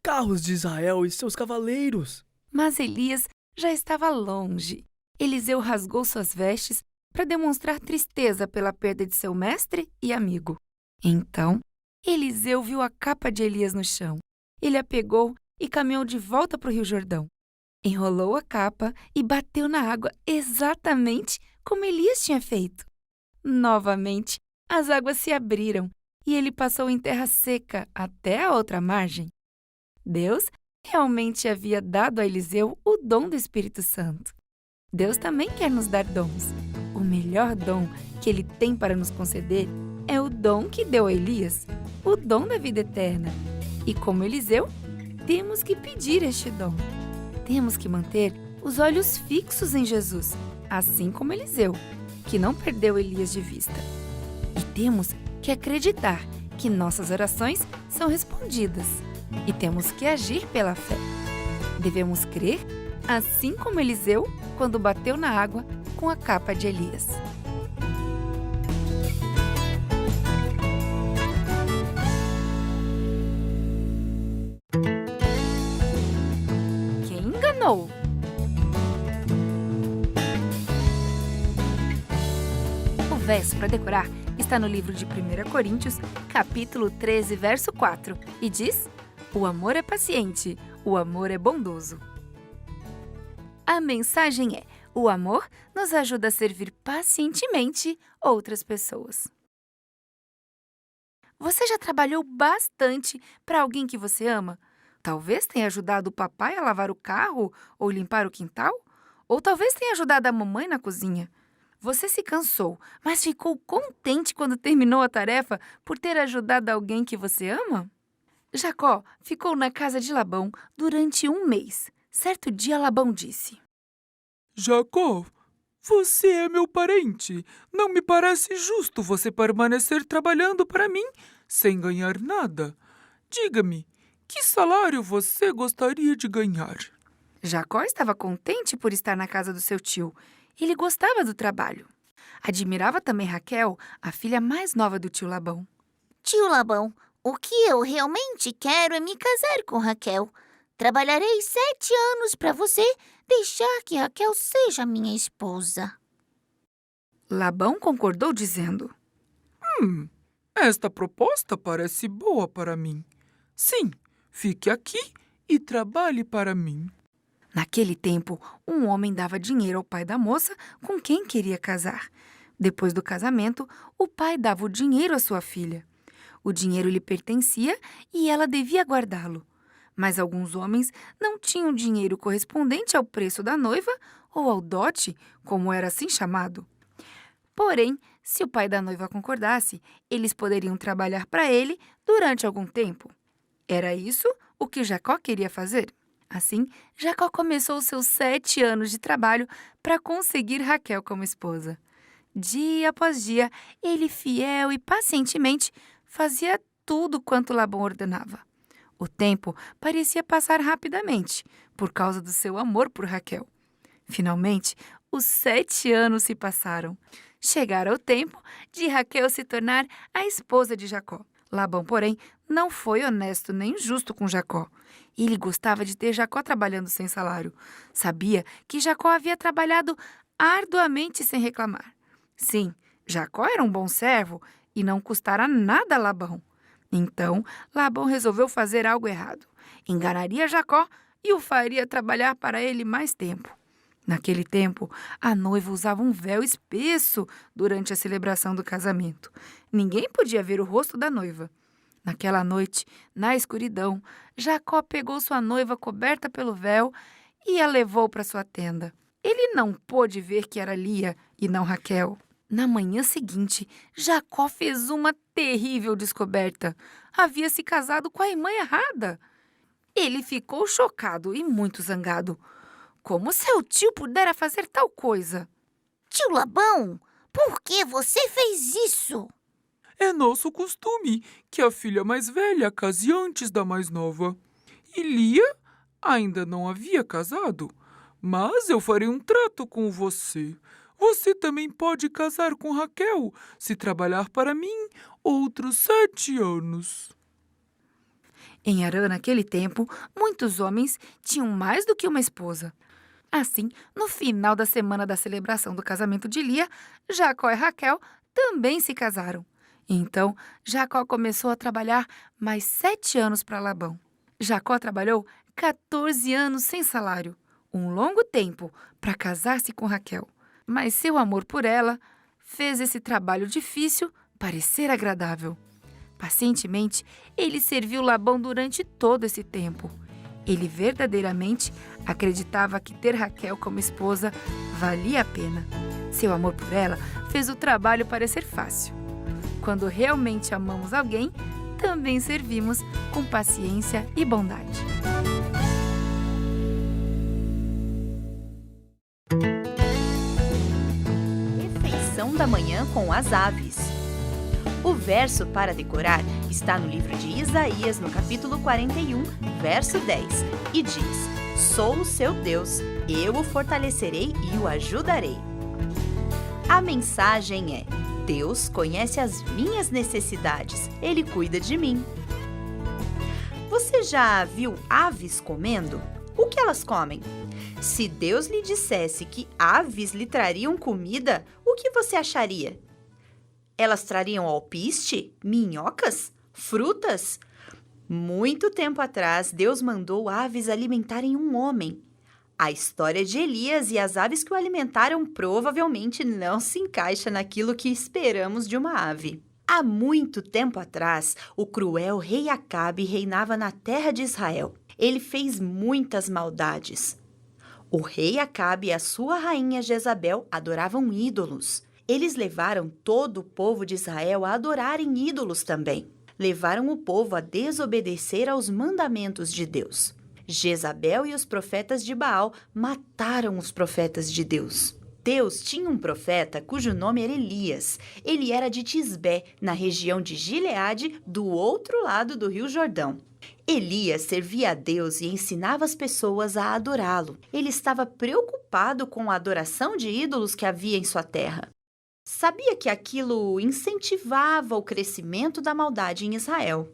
Carros de Israel e seus cavaleiros! Mas Elias já estava longe. Eliseu rasgou suas vestes para demonstrar tristeza pela perda de seu mestre e amigo. Então, Eliseu viu a capa de Elias no chão. Ele a pegou e caminhou de volta para o Rio Jordão. Enrolou a capa e bateu na água exatamente como Elias tinha feito. Novamente, as águas se abriram e ele passou em terra seca até a outra margem. Deus realmente havia dado a Eliseu o dom do Espírito Santo. Deus também quer nos dar dons. O melhor dom que Ele tem para nos conceder é o dom que deu a Elias, o dom da vida eterna. E como Eliseu, temos que pedir este dom. Temos que manter os olhos fixos em Jesus, assim como Eliseu, que não perdeu Elias de vista. E temos que acreditar que nossas orações são respondidas. E temos que agir pela fé. Devemos crer, assim como Eliseu, quando bateu na água com a capa de Elias. Quem enganou? O verso para decorar está no livro de 1 Coríntios, capítulo 13, verso 4, e diz: O amor é paciente, o amor é bondoso. A mensagem é: o amor nos ajuda a servir pacientemente outras pessoas. Você já trabalhou bastante para alguém que você ama? Talvez tenha ajudado o papai a lavar o carro ou limpar o quintal? Ou talvez tenha ajudado a mamãe na cozinha. Você se cansou, mas ficou contente quando terminou a tarefa por ter ajudado alguém que você ama? Jacó ficou na casa de Labão durante 1 mês. Certo dia, Labão disse: Jacó, você é meu parente. Não me parece justo você permanecer trabalhando para mim sem ganhar nada. Diga-me, que salário você gostaria de ganhar? Jacó estava contente por estar na casa do seu tio. Ele gostava do trabalho. Admirava também Raquel, a filha mais nova do tio Labão. Tio Labão, o que eu realmente quero é me casar com Raquel. Trabalharei 7 anos para você deixar que Raquel seja minha esposa. Labão concordou dizendo: Esta proposta parece boa para mim. Sim, fique aqui e trabalhe para mim. Naquele tempo, um homem dava dinheiro ao pai da moça com quem queria casar. Depois do casamento, o pai dava o dinheiro à sua filha. O dinheiro lhe pertencia e ela devia guardá-lo. Mas alguns homens não tinham dinheiro correspondente ao preço da noiva ou ao dote, como era assim chamado. Porém, se o pai da noiva concordasse, eles poderiam trabalhar para ele durante algum tempo. Era isso o que Jacó queria fazer. Assim, Jacó começou seus 7 anos de trabalho para conseguir Raquel como esposa. Dia após dia, ele fiel e pacientemente fazia tudo quanto Labão ordenava. O tempo parecia passar rapidamente, por causa do seu amor por Raquel. Finalmente, os 7 anos se passaram. Chegara o tempo de Raquel se tornar a esposa de Jacó. Labão, porém, não foi honesto nem justo com Jacó. Ele gostava de ter Jacó trabalhando sem salário. Sabia que Jacó havia trabalhado arduamente sem reclamar. Sim, Jacó era um bom servo e não custara nada a Labão. Então, Labão resolveu fazer algo errado. Enganaria Jacó e o faria trabalhar para ele mais tempo. Naquele tempo, a noiva usava um véu espesso durante a celebração do casamento. Ninguém podia ver o rosto da noiva. Naquela noite, na escuridão, Jacó pegou sua noiva coberta pelo véu e a levou para sua tenda. Ele não pôde ver que era Lia e não Raquel. Na manhã seguinte, Jacó fez uma terrível descoberta. Havia se casado com a irmã errada. Ele ficou chocado e muito zangado. Como seu tio pudera fazer tal coisa? Tio Labão, por que você fez isso? É nosso costume que a filha mais velha case antes da mais nova. E Lia ainda não havia casado. Mas eu farei um trato com você. Você também pode casar com Raquel se trabalhar para mim outros 7 anos. Em Harã, naquele tempo, muitos homens tinham mais do que uma esposa. Assim, no final da semana da celebração do casamento de Lia, Jacó e Raquel também se casaram. Então, Jacó começou a trabalhar mais 7 anos para Labão. Jacó trabalhou 14 anos sem salário, um longo tempo para casar-se com Raquel. Mas seu amor por ela fez esse trabalho difícil parecer agradável. Pacientemente, ele serviu Labão durante todo esse tempo. Ele verdadeiramente acreditava que ter Raquel como esposa valia a pena. Seu amor por ela fez o trabalho parecer fácil. Quando realmente amamos alguém, também servimos com paciência e bondade. Refeição da manhã com as aves. O verso para decorar está no livro de Isaías, no capítulo 41, verso 10, e diz: Sou o seu Deus, eu o fortalecerei e o ajudarei. A mensagem é: Deus conhece as minhas necessidades, Ele cuida de mim. Você já viu aves comendo? O que elas comem? Se Deus lhe dissesse que aves lhe trariam comida, o que você acharia? Elas trariam alpiste, minhocas, frutas? Muito tempo atrás, Deus mandou aves alimentarem um homem. A história de Elias e as aves que o alimentaram provavelmente não se encaixa naquilo que esperamos de uma ave. Há muito tempo atrás, o cruel rei Acabe reinava na terra de Israel. Ele fez muitas maldades. O rei Acabe e a sua rainha Jezabel adoravam ídolos. Eles levaram todo o povo de Israel a adorarem ídolos também. Levaram o povo a desobedecer aos mandamentos de Deus. Jezabel e os profetas de Baal mataram os profetas de Deus. Deus tinha um profeta cujo nome era Elias. Ele era de Tisbé, na região de Gileade, do outro lado do rio Jordão. Elias servia a Deus e ensinava as pessoas a adorá-lo. Ele estava preocupado com a adoração de ídolos que havia em sua terra. Sabia que aquilo incentivava o crescimento da maldade em Israel.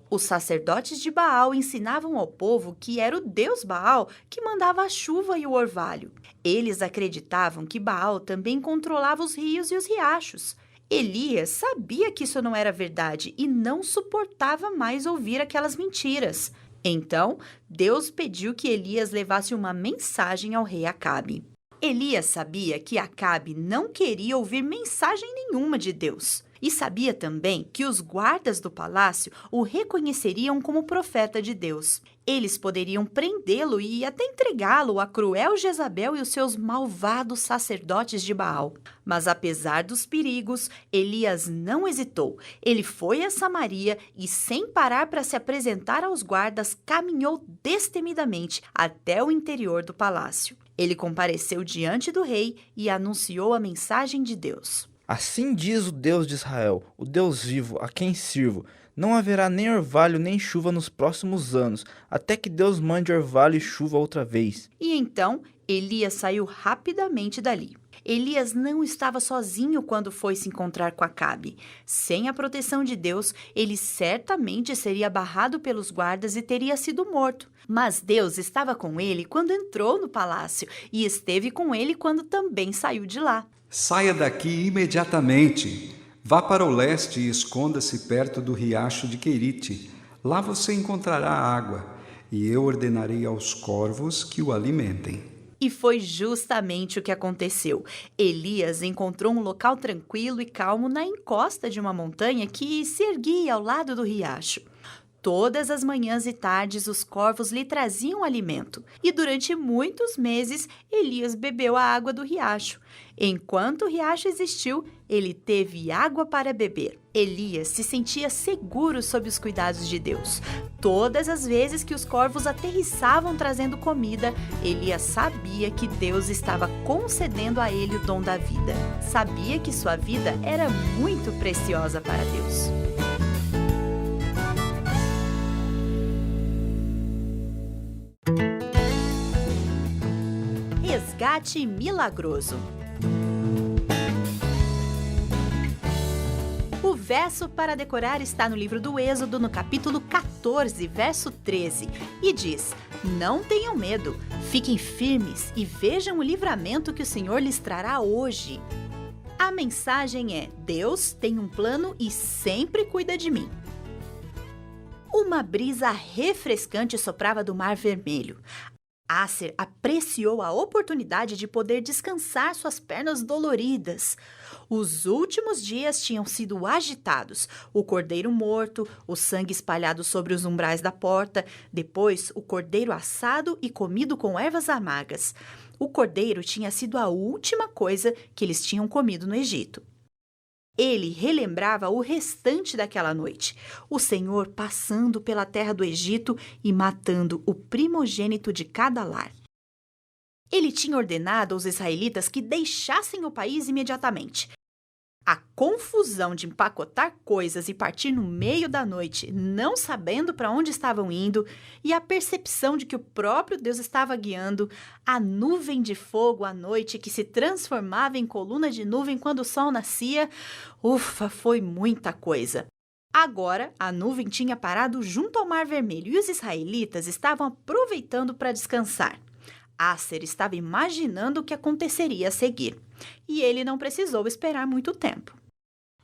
Os sacerdotes de Baal ensinavam ao povo que era o deus Baal que mandava a chuva e o orvalho. Eles acreditavam que Baal também controlava os rios e os riachos. Elias sabia que isso não era verdade e não suportava mais ouvir aquelas mentiras. Então, Deus pediu que Elias levasse uma mensagem ao rei Acabe. Elias sabia que Acabe não queria ouvir mensagem nenhuma de Deus. E sabia também que os guardas do palácio o reconheceriam como profeta de Deus. Eles poderiam prendê-lo e até entregá-lo à cruel Jezabel e os seus malvados sacerdotes de Baal. Mas apesar dos perigos, Elias não hesitou. Ele foi a Samaria e, sem parar para se apresentar aos guardas, caminhou destemidamente até o interior do palácio. Ele compareceu diante do rei e anunciou a mensagem de Deus. Assim diz o Deus de Israel, o Deus vivo, a quem sirvo. Não haverá nem orvalho nem chuva nos próximos anos, até que Deus mande orvalho e chuva outra vez. E então, Elias saiu rapidamente dali. Elias não estava sozinho quando foi se encontrar com Acabe. Sem a proteção de Deus, ele certamente seria barrado pelos guardas e teria sido morto. Mas Deus estava com ele quando entrou no palácio e esteve com ele quando também saiu de lá. Saia daqui imediatamente. Vá para o leste e esconda-se perto do riacho de Querite. Lá você encontrará água, e eu ordenarei aos corvos que o alimentem. E foi justamente o que aconteceu. Elias encontrou um local tranquilo e calmo na encosta de uma montanha que se erguia ao lado do riacho. Todas as manhãs e tardes os corvos lhe traziam alimento, e durante muitos meses Elias bebeu a água do riacho. Enquanto o riacho existiu, ele teve água para beber. Elias se sentia seguro sob os cuidados de Deus. Todas as vezes que os corvos aterrissavam trazendo comida, Elias sabia que Deus estava concedendo a ele o dom da vida. Sabia que sua vida era muito preciosa para Deus. Resgate milagroso. O verso para decorar está no livro do Êxodo, no capítulo 14, verso 13, e diz: Não tenham medo, fiquem firmes e vejam o livramento que o Senhor lhes trará hoje. A mensagem é: Deus tem um plano e sempre cuida de mim. Uma brisa refrescante soprava do Mar Vermelho. Aser apreciou a oportunidade de poder descansar suas pernas doloridas. Os últimos dias tinham sido agitados. O cordeiro morto, o sangue espalhado sobre os umbrais da porta, depois o cordeiro assado e comido com ervas amargas. O cordeiro tinha sido a última coisa que eles tinham comido no Egito. Ele relembrava o restante daquela noite, o Senhor passando pela terra do Egito e matando o primogênito de cada lar. Ele tinha ordenado aos israelitas que deixassem o país imediatamente. A confusão de empacotar coisas e partir no meio da noite, não sabendo para onde estavam indo, e a percepção de que o próprio Deus estava guiando, a nuvem de fogo à noite que se transformava em coluna de nuvem quando o sol nascia, foi muita coisa. Agora, a nuvem tinha parado junto ao Mar Vermelho e os israelitas estavam aproveitando para descansar. Aser estava imaginando o que aconteceria a seguir, e ele não precisou esperar muito tempo.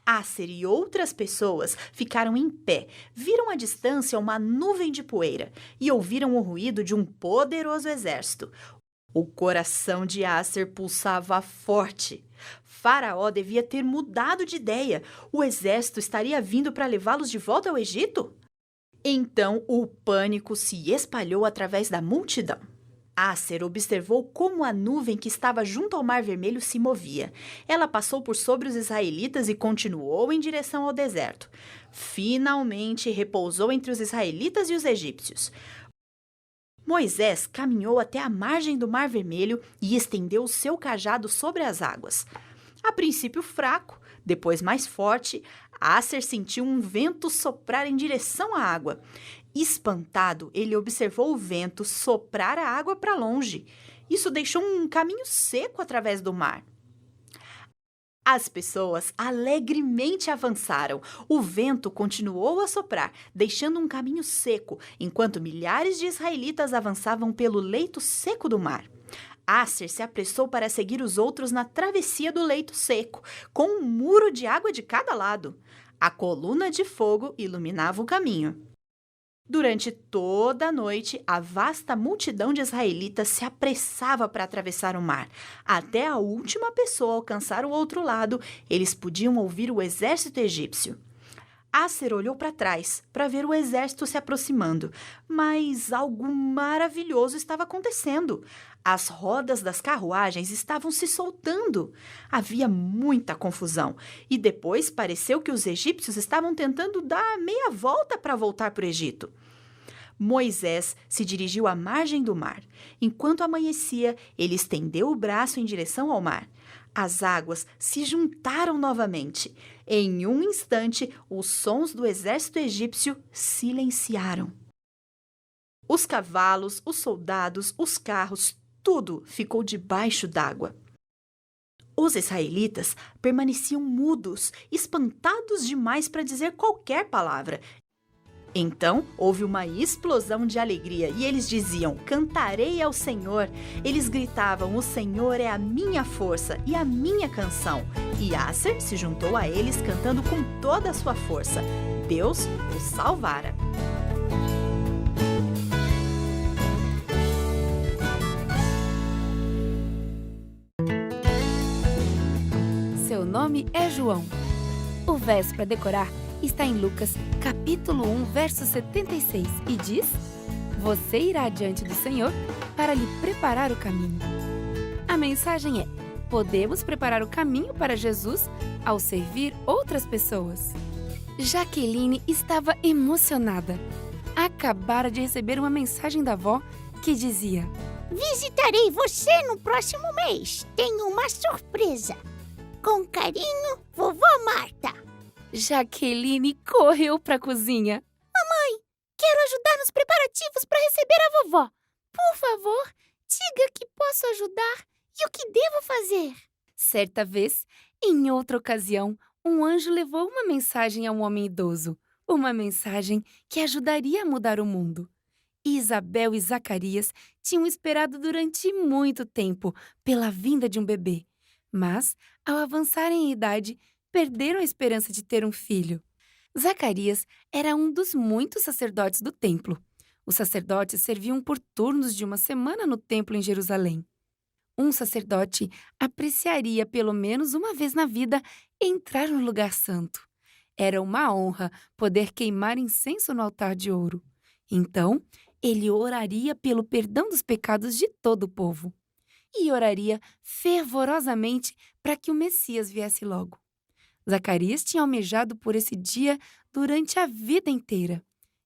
Aser e outras pessoas ficaram em pé, viram à distância uma nuvem de poeira e ouviram o ruído de um poderoso exército. O coração de Aser pulsava forte. Faraó devia ter mudado de ideia. O exército estaria vindo para levá-los de volta ao Egito? Então o pânico se espalhou através da multidão. Aser observou como a nuvem que estava junto ao Mar Vermelho se movia. Ela passou por sobre os israelitas e continuou em direção ao deserto. Finalmente repousou entre os israelitas e os egípcios. Moisés caminhou até a margem do Mar Vermelho e estendeu o seu cajado sobre as águas. A princípio fraco, depois mais forte, Aser sentiu um vento soprar em direção à água. Espantado, ele observou o vento soprar a água para longe. Isso deixou um caminho seco através do mar. As pessoas alegremente avançaram. O vento continuou a soprar, deixando um caminho seco, enquanto milhares de israelitas avançavam pelo leito seco do mar. Aser se apressou para seguir os outros na travessia do leito seco, com um muro de água de cada lado. A coluna de fogo iluminava o caminho. Durante toda a noite, a vasta multidão de israelitas se apressava para atravessar o mar. Até a última pessoa alcançar o outro lado, eles podiam ouvir o exército egípcio. Aser olhou para trás para ver o exército se aproximando, mas algo maravilhoso estava acontecendo. As rodas das carruagens estavam se soltando. Havia muita confusão e depois pareceu que os egípcios estavam tentando dar meia volta para voltar para o Egito. Moisés se dirigiu à margem do mar. Enquanto amanhecia, ele estendeu o braço em direção ao mar. As águas se juntaram novamente. Em um instante, os sons do exército egípcio silenciaram. Os cavalos, os soldados, os carros, tudo ficou debaixo d'água. Os israelitas permaneciam mudos, espantados demais para dizer qualquer palavra. Então, houve uma explosão de alegria e eles diziam: "Cantarei ao Senhor". Eles gritavam: "O Senhor é a minha força e a minha canção". E Aser se juntou a eles cantando com toda a sua força. Deus o salvara. Seu nome é João. O verso para decorar está em Lucas, capítulo 1, verso 76, e diz: "Você irá diante do Senhor para lhe preparar o caminho". A mensagem é: podemos preparar o caminho para Jesus ao servir outras pessoas. Jaqueline estava emocionada. Acabara de receber uma mensagem da avó que dizia: Visitarei você no próximo mês. Tenho uma surpresa. Com carinho, vovó Marta. Jaqueline correu para a cozinha. Mamãe, quero ajudar nos preparativos para receber a vovó. Por favor, diga que posso ajudar e o que devo fazer. Certa vez, em outra ocasião, um anjo levou uma mensagem a um homem idoso. Uma mensagem que ajudaria a mudar o mundo. Isabel e Zacarias tinham esperado durante muito tempo pela vinda de um bebê. Mas, ao avançarem em idade, perderam a esperança de ter um filho. Zacarias era um dos muitos sacerdotes do templo. Os sacerdotes serviam por turnos de uma semana no templo em Jerusalém. Um sacerdote apreciaria pelo menos uma vez na vida entrar no lugar santo. Era uma honra poder queimar incenso no altar de ouro. Então, ele oraria pelo perdão dos pecados de todo o povo. E oraria fervorosamente para que o Messias viesse logo. Zacarias tinha almejado por esse dia durante a vida inteira.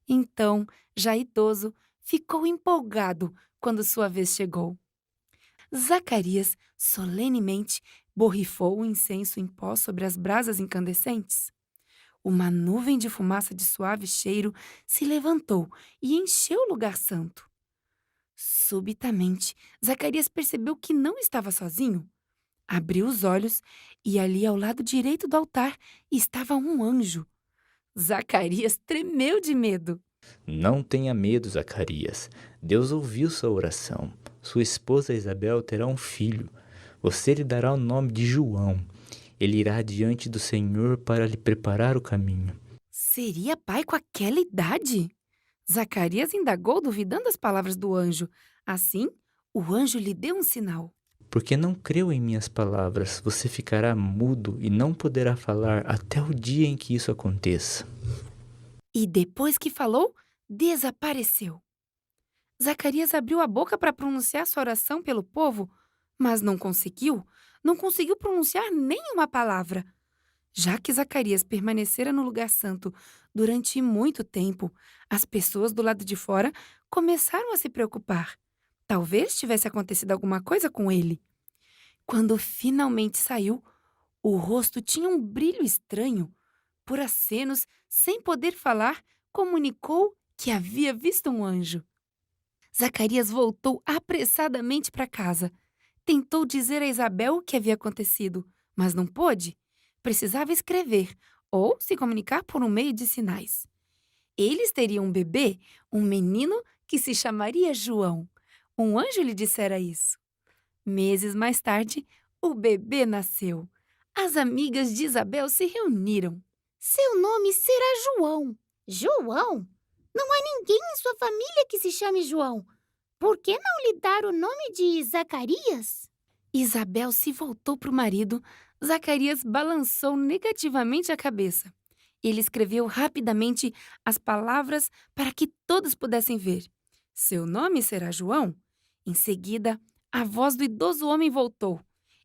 Então, já idoso, ficou empolgado quando sua vez chegou. Zacarias, solenemente, borrifou o incenso em pó sobre as brasas incandescentes. Uma nuvem de fumaça de suave cheiro se levantou e encheu o lugar santo. Subitamente, Zacarias percebeu que não estava sozinho. Abriu os olhos e ali ao lado direito do altar estava um anjo. Zacarias tremeu de medo. Não tenha medo, Zacarias. Deus ouviu sua oração. Sua esposa Isabel terá um filho. Você lhe dará o nome de João. Ele irá diante do Senhor para lhe preparar o caminho. Seria pai com aquela idade? Zacarias indagou, duvidando das palavras do anjo. Assim, o anjo lhe deu um sinal. Porque não creu em minhas palavras, você ficará mudo e não poderá falar até o dia em que isso aconteça. E depois que falou, desapareceu. Zacarias abriu a boca para pronunciar sua oração pelo povo, mas não conseguiu pronunciar nenhuma palavra. Já que Zacarias permanecera no lugar santo durante muito tempo, as pessoas do lado de fora começaram a se preocupar. Talvez tivesse acontecido alguma coisa com ele. Quando finalmente saiu, o rosto tinha um brilho estranho. Por acenos, sem poder falar, comunicou que havia visto um anjo. Zacarias voltou apressadamente para casa. Tentou dizer a Isabel o que havia acontecido, mas não pôde. Precisava escrever ou se comunicar por um meio de sinais. Eles teriam um bebê, um menino que se chamaria João. Um anjo lhe dissera isso. Meses mais tarde, o bebê nasceu. As amigas de Isabel se reuniram. Seu nome será João. João? Não há ninguém em sua família que se chame João. Por que não lhe dar o nome de Zacarias? Isabel se voltou para o marido. Zacarias balançou negativamente a cabeça. Ele escreveu rapidamente as palavras para que todos pudessem ver. Seu nome será João? Em seguida, a voz do idoso homem voltou.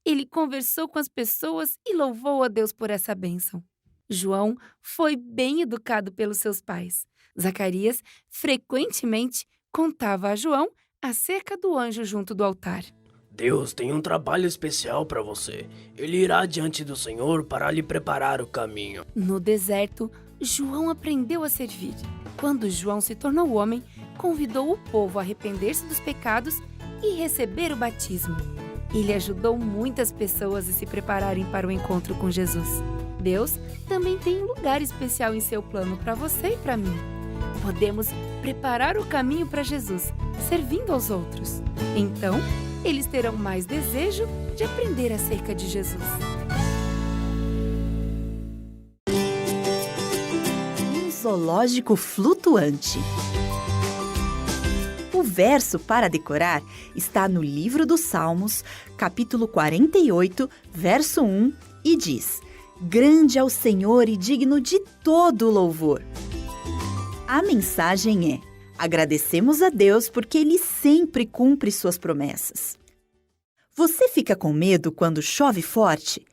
Ele conversou com as pessoas e louvou a Deus por essa bênção. João foi bem educado pelos seus pais. Zacarias frequentemente contava a João acerca do anjo junto do altar. Deus tem um trabalho especial para você. Ele irá diante do Senhor para lhe preparar o caminho. No deserto, João aprendeu a servir. Quando João se tornou homem, convidou o povo a arrepender-se dos pecados e receber o batismo. Ele ajudou muitas pessoas a se prepararem para o encontro com Jesus. Deus também tem um lugar especial em seu plano para você e para mim. Podemos preparar o caminho para Jesus, servindo aos outros. Então, eles terão mais desejo de aprender acerca de Jesus. Um zoológico flutuante. O verso para decorar está no livro dos Salmos, capítulo 48, verso 1, e diz: Grande é o Senhor e digno de todo louvor. A mensagem é: agradecemos a Deus porque Ele sempre cumpre suas promessas. Você fica com medo quando chove forte?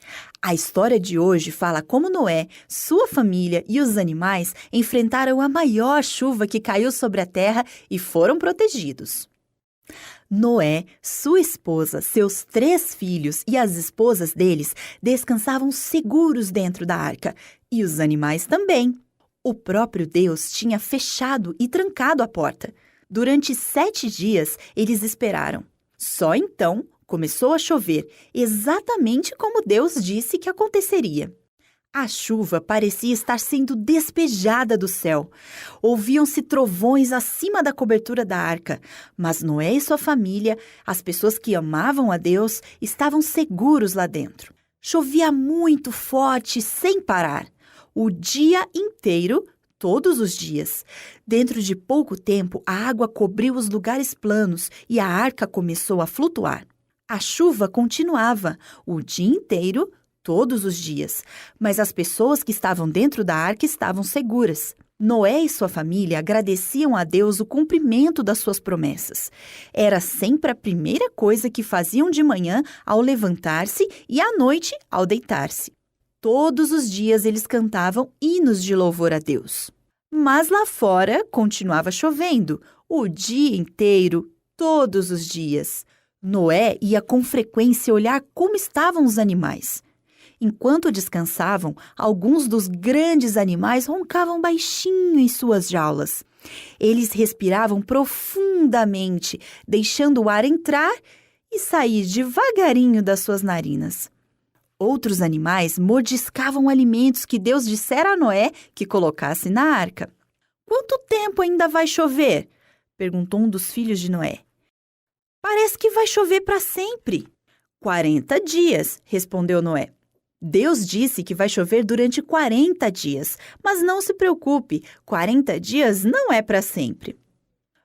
A história de hoje fala como Noé, sua família e os animais enfrentaram a maior chuva que caiu sobre a terra e foram protegidos. Noé, sua esposa, seus 3 filhos e as esposas deles descansavam seguros dentro da arca, e os animais também. O próprio Deus tinha fechado e trancado a porta. Durante 7 dias, eles esperaram. Só então começou a chover, exatamente como Deus disse que aconteceria. A chuva parecia estar sendo despejada do céu. Ouviam-se trovões acima da cobertura da arca, mas Noé e sua família, as pessoas que amavam a Deus, estavam seguros lá dentro. Chovia muito forte, sem parar. O dia inteiro, todos os dias. Dentro de pouco tempo, a água cobriu os lugares planos e a arca começou a flutuar. A chuva continuava o dia inteiro, todos os dias, mas as pessoas que estavam dentro da arca estavam seguras. Noé e sua família agradeciam a Deus o cumprimento das suas promessas. Era sempre a primeira coisa que faziam de manhã ao levantar-se e à noite ao deitar-se. Todos os dias eles cantavam hinos de louvor a Deus. Mas lá fora continuava chovendo, o dia inteiro, todos os dias. Noé ia com frequência olhar como estavam os animais. Enquanto descansavam, alguns dos grandes animais roncavam baixinho em suas jaulas. Eles respiravam profundamente, deixando o ar entrar e sair devagarinho das suas narinas. Outros animais mordiscavam alimentos que Deus dissera a Noé que colocasse na arca. "Quanto tempo ainda vai chover?" perguntou um dos filhos de Noé. "Parece que vai chover para sempre." 40 dias, respondeu Noé. Deus disse que vai chover durante 40 dias, mas não se preocupe, 40 dias não é para sempre.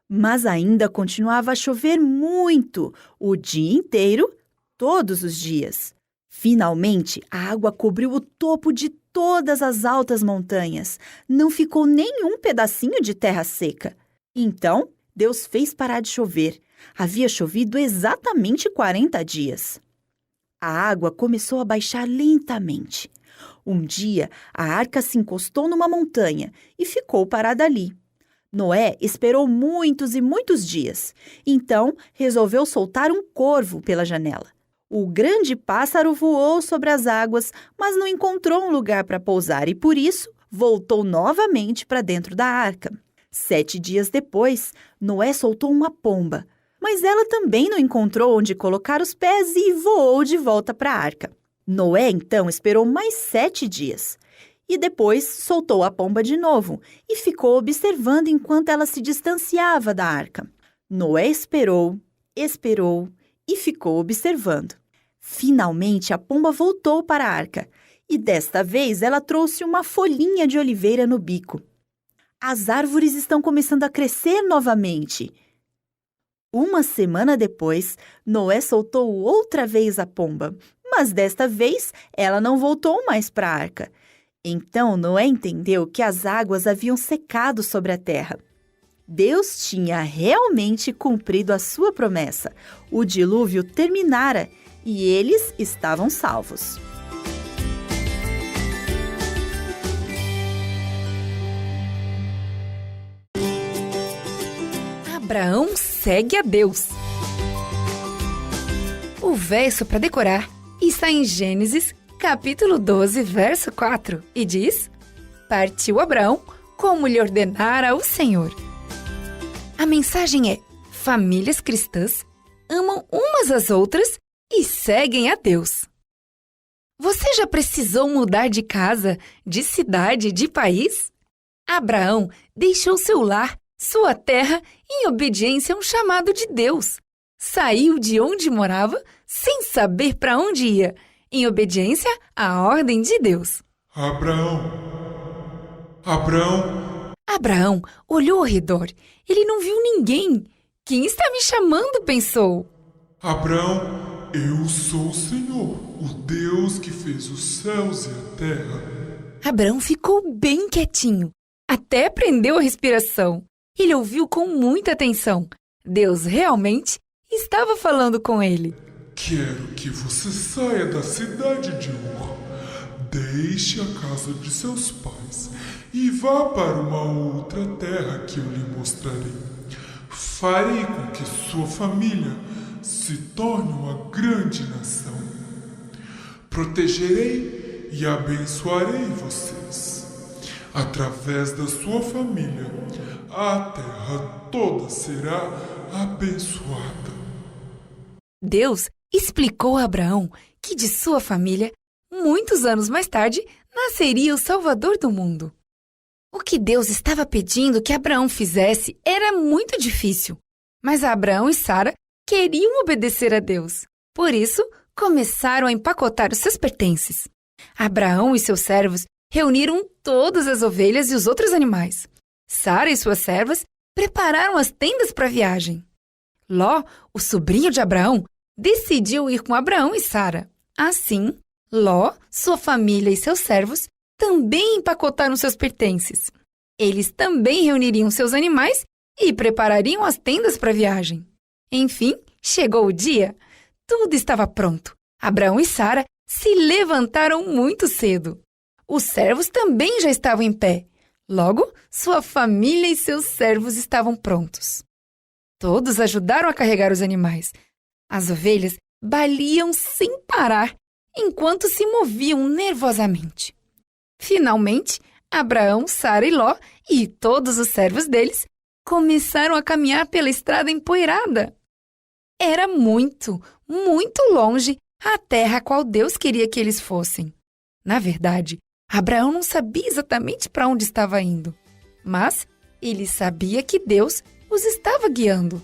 Mas ainda continuava a chover muito, o dia inteiro, todos os dias. Finalmente, a água cobriu o topo de todas as altas montanhas. Não ficou nenhum pedacinho de terra seca. Então, Deus fez parar de chover. Havia chovido exatamente 40 dias. A água começou a baixar lentamente. Um dia, a arca se encostou numa montanha e ficou parada ali. Noé esperou muitos e muitos dias. Então, resolveu soltar um corvo pela janela. O grande pássaro voou sobre as águas, mas não encontrou um lugar para pousar e, por isso, voltou novamente para dentro da arca. 7 dias depois, Noé soltou uma pomba, mas ela também não encontrou onde colocar os pés e voou de volta para a arca. Noé, então, esperou mais 7 dias. E depois soltou a pomba de novo e ficou observando enquanto ela se distanciava da arca. Noé esperou e ficou observando. Finalmente, a pomba voltou para a arca e desta vez ela trouxe uma folhinha de oliveira no bico. As árvores estão começando a crescer novamente. Uma semana depois, Noé soltou outra vez a pomba, mas desta vez ela não voltou mais para a arca. Então Noé entendeu que as águas haviam secado sobre a terra. Deus tinha realmente cumprido a sua promessa. O dilúvio terminara e eles estavam salvos. Abraão segue a Deus. O verso para decorar está em Gênesis, capítulo 12, verso 4, e diz: Partiu Abraão como lhe ordenara o Senhor. A mensagem é: famílias cristãs amam umas às outras e seguem a Deus. Você já precisou mudar de casa, de cidade, de país? Abraão deixou seu lar, sua terra, em obediência a um chamado de Deus. Saiu de onde morava, sem saber para onde ia, em obediência à ordem de Deus. Abraão olhou ao redor. Ele não viu ninguém. Quem está me chamando? Pensou. Abraão, eu sou o Senhor, o Deus que fez os céus e a terra. Abraão ficou bem quietinho, até prendeu a respiração. Ele ouviu com muita atenção. Deus realmente estava falando com ele. Quero que você saia da cidade de Ur, deixe a casa de seus pais e vá para uma outra terra que eu lhe mostrarei. Farei com que sua família se torne uma grande nação. Protegerei e abençoarei vocês. Através da sua família, a terra toda será abençoada. Deus explicou a Abraão que de sua família, muitos anos mais tarde, nasceria o Salvador do mundo. O que Deus estava pedindo que Abraão fizesse era muito difícil, mas Abraão e Sara queriam obedecer a Deus. Por isso, começaram a empacotar os seus pertences. Abraão e seus servos reuniram todas as ovelhas e os outros animais. Sara e suas servas prepararam as tendas para a viagem. Ló, o sobrinho de Abraão, decidiu ir com Abraão e Sara. Assim, Ló, sua família e seus servos também empacotaram seus pertences. Eles também reuniriam seus animais e preparariam as tendas para a viagem. Enfim, chegou o dia. Tudo estava pronto. Abraão e Sara se levantaram muito cedo. Os servos também já estavam em pé. Logo, sua família e seus servos estavam prontos. Todos ajudaram a carregar os animais. As ovelhas baliam sem parar, enquanto se moviam nervosamente. Finalmente, Abraão, Sara e Ló e todos os servos deles começaram a caminhar pela estrada empoeirada. Era muito, muito longe a terra a qual Deus queria que eles fossem. Na verdade, Abraão não sabia exatamente para onde estava indo, mas ele sabia que Deus os estava guiando.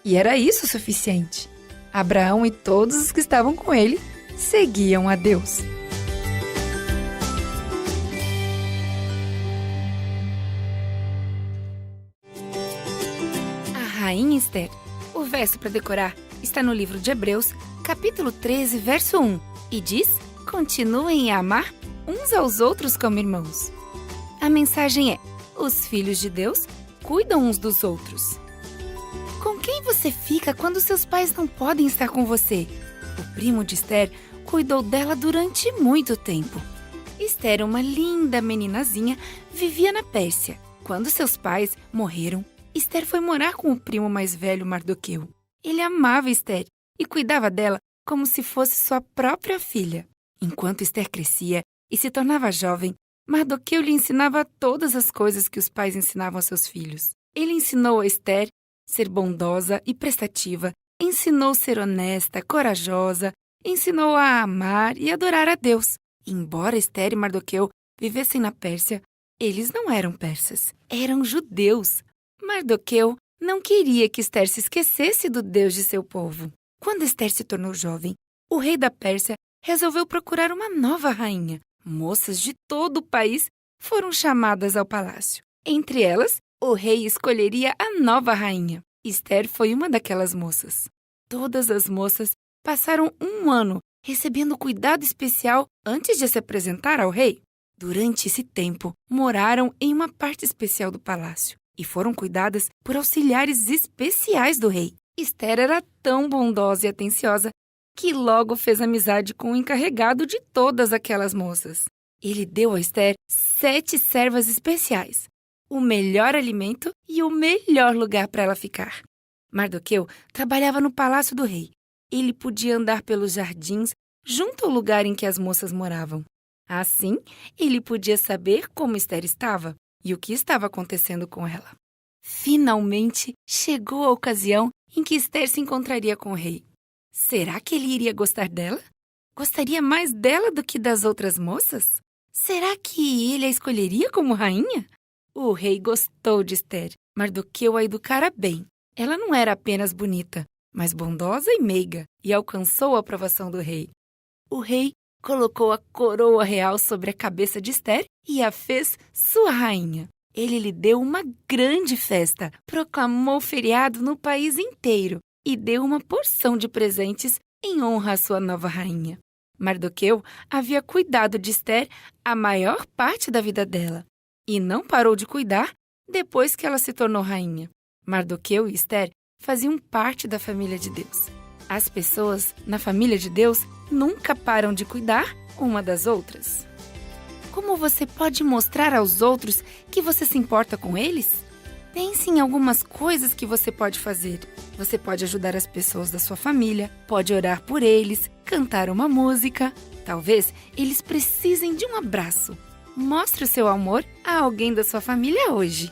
E era isso o suficiente. Abraão e todos os que estavam com ele seguiam a Deus. A Rainha Esther. O verso para decorar está no livro de Hebreus, capítulo 13, verso 1, e diz: Continuem a amar uns aos outros como irmãos. A mensagem é: os filhos de Deus cuidam uns dos outros. Com quem você fica quando seus pais não podem estar com você? O primo de Esther cuidou dela durante muito tempo. Esther, uma linda meninazinha, vivia na Pérsia. Quando seus pais morreram, Esther foi morar com o primo mais velho, Mardoqueu. Ele amava Esther e cuidava dela como se fosse sua própria filha. Enquanto Esther crescia e se tornava jovem, Mardoqueu lhe ensinava todas as coisas que os pais ensinavam a seus filhos. Ele ensinou a Esther ser bondosa e prestativa, ensinou ser honesta, corajosa, ensinou a amar e adorar a Deus. Embora Esther e Mardoqueu vivessem na Pérsia, eles não eram persas, eram judeus. Mardoqueu não queria que Esther se esquecesse do Deus de seu povo. Quando Esther se tornou jovem, o rei da Pérsia resolveu procurar uma nova rainha. Moças de todo o país foram chamadas ao palácio. Entre elas, o rei escolheria a nova rainha. Esther foi uma daquelas moças. Todas as moças passaram um ano recebendo cuidado especial antes de se apresentar ao rei. Durante esse tempo, moraram em uma parte especial do palácio e foram cuidadas por auxiliares especiais do rei. Esther era tão bondosa e atenciosa que logo fez amizade com o encarregado de todas aquelas moças. Ele deu a Esther 7 servas especiais, o melhor alimento e o melhor lugar para ela ficar. Mardoqueu trabalhava no palácio do rei. Ele podia andar pelos jardins junto ao lugar em que as moças moravam. Assim, ele podia saber como Esther estava e o que estava acontecendo com ela. Finalmente, chegou a ocasião em que Esther se encontraria com o rei. Será que ele iria gostar dela? Gostaria mais dela do que das outras moças? Será que ele a escolheria como rainha? O rei gostou de Esther. Mardoqueu a educara bem. Ela não era apenas bonita, mas bondosa e meiga, e alcançou a aprovação do rei. O rei colocou a coroa real sobre a cabeça de Esther e a fez sua rainha. Ele lhe deu uma grande festa, proclamou feriado no país inteiro e deu uma porção de presentes em honra à sua nova rainha. Mardoqueu havia cuidado de Esther a maior parte da vida dela e não parou de cuidar depois que ela se tornou rainha. Mardoqueu e Esther faziam parte da família de Deus. As pessoas na família de Deus nunca param de cuidar uma das outras. Como você pode mostrar aos outros que você se importa com eles? Pense em algumas coisas que você pode fazer. Você pode ajudar as pessoas da sua família, pode orar por eles, cantar uma música. Talvez eles precisem de um abraço. Mostre o seu amor a alguém da sua família hoje.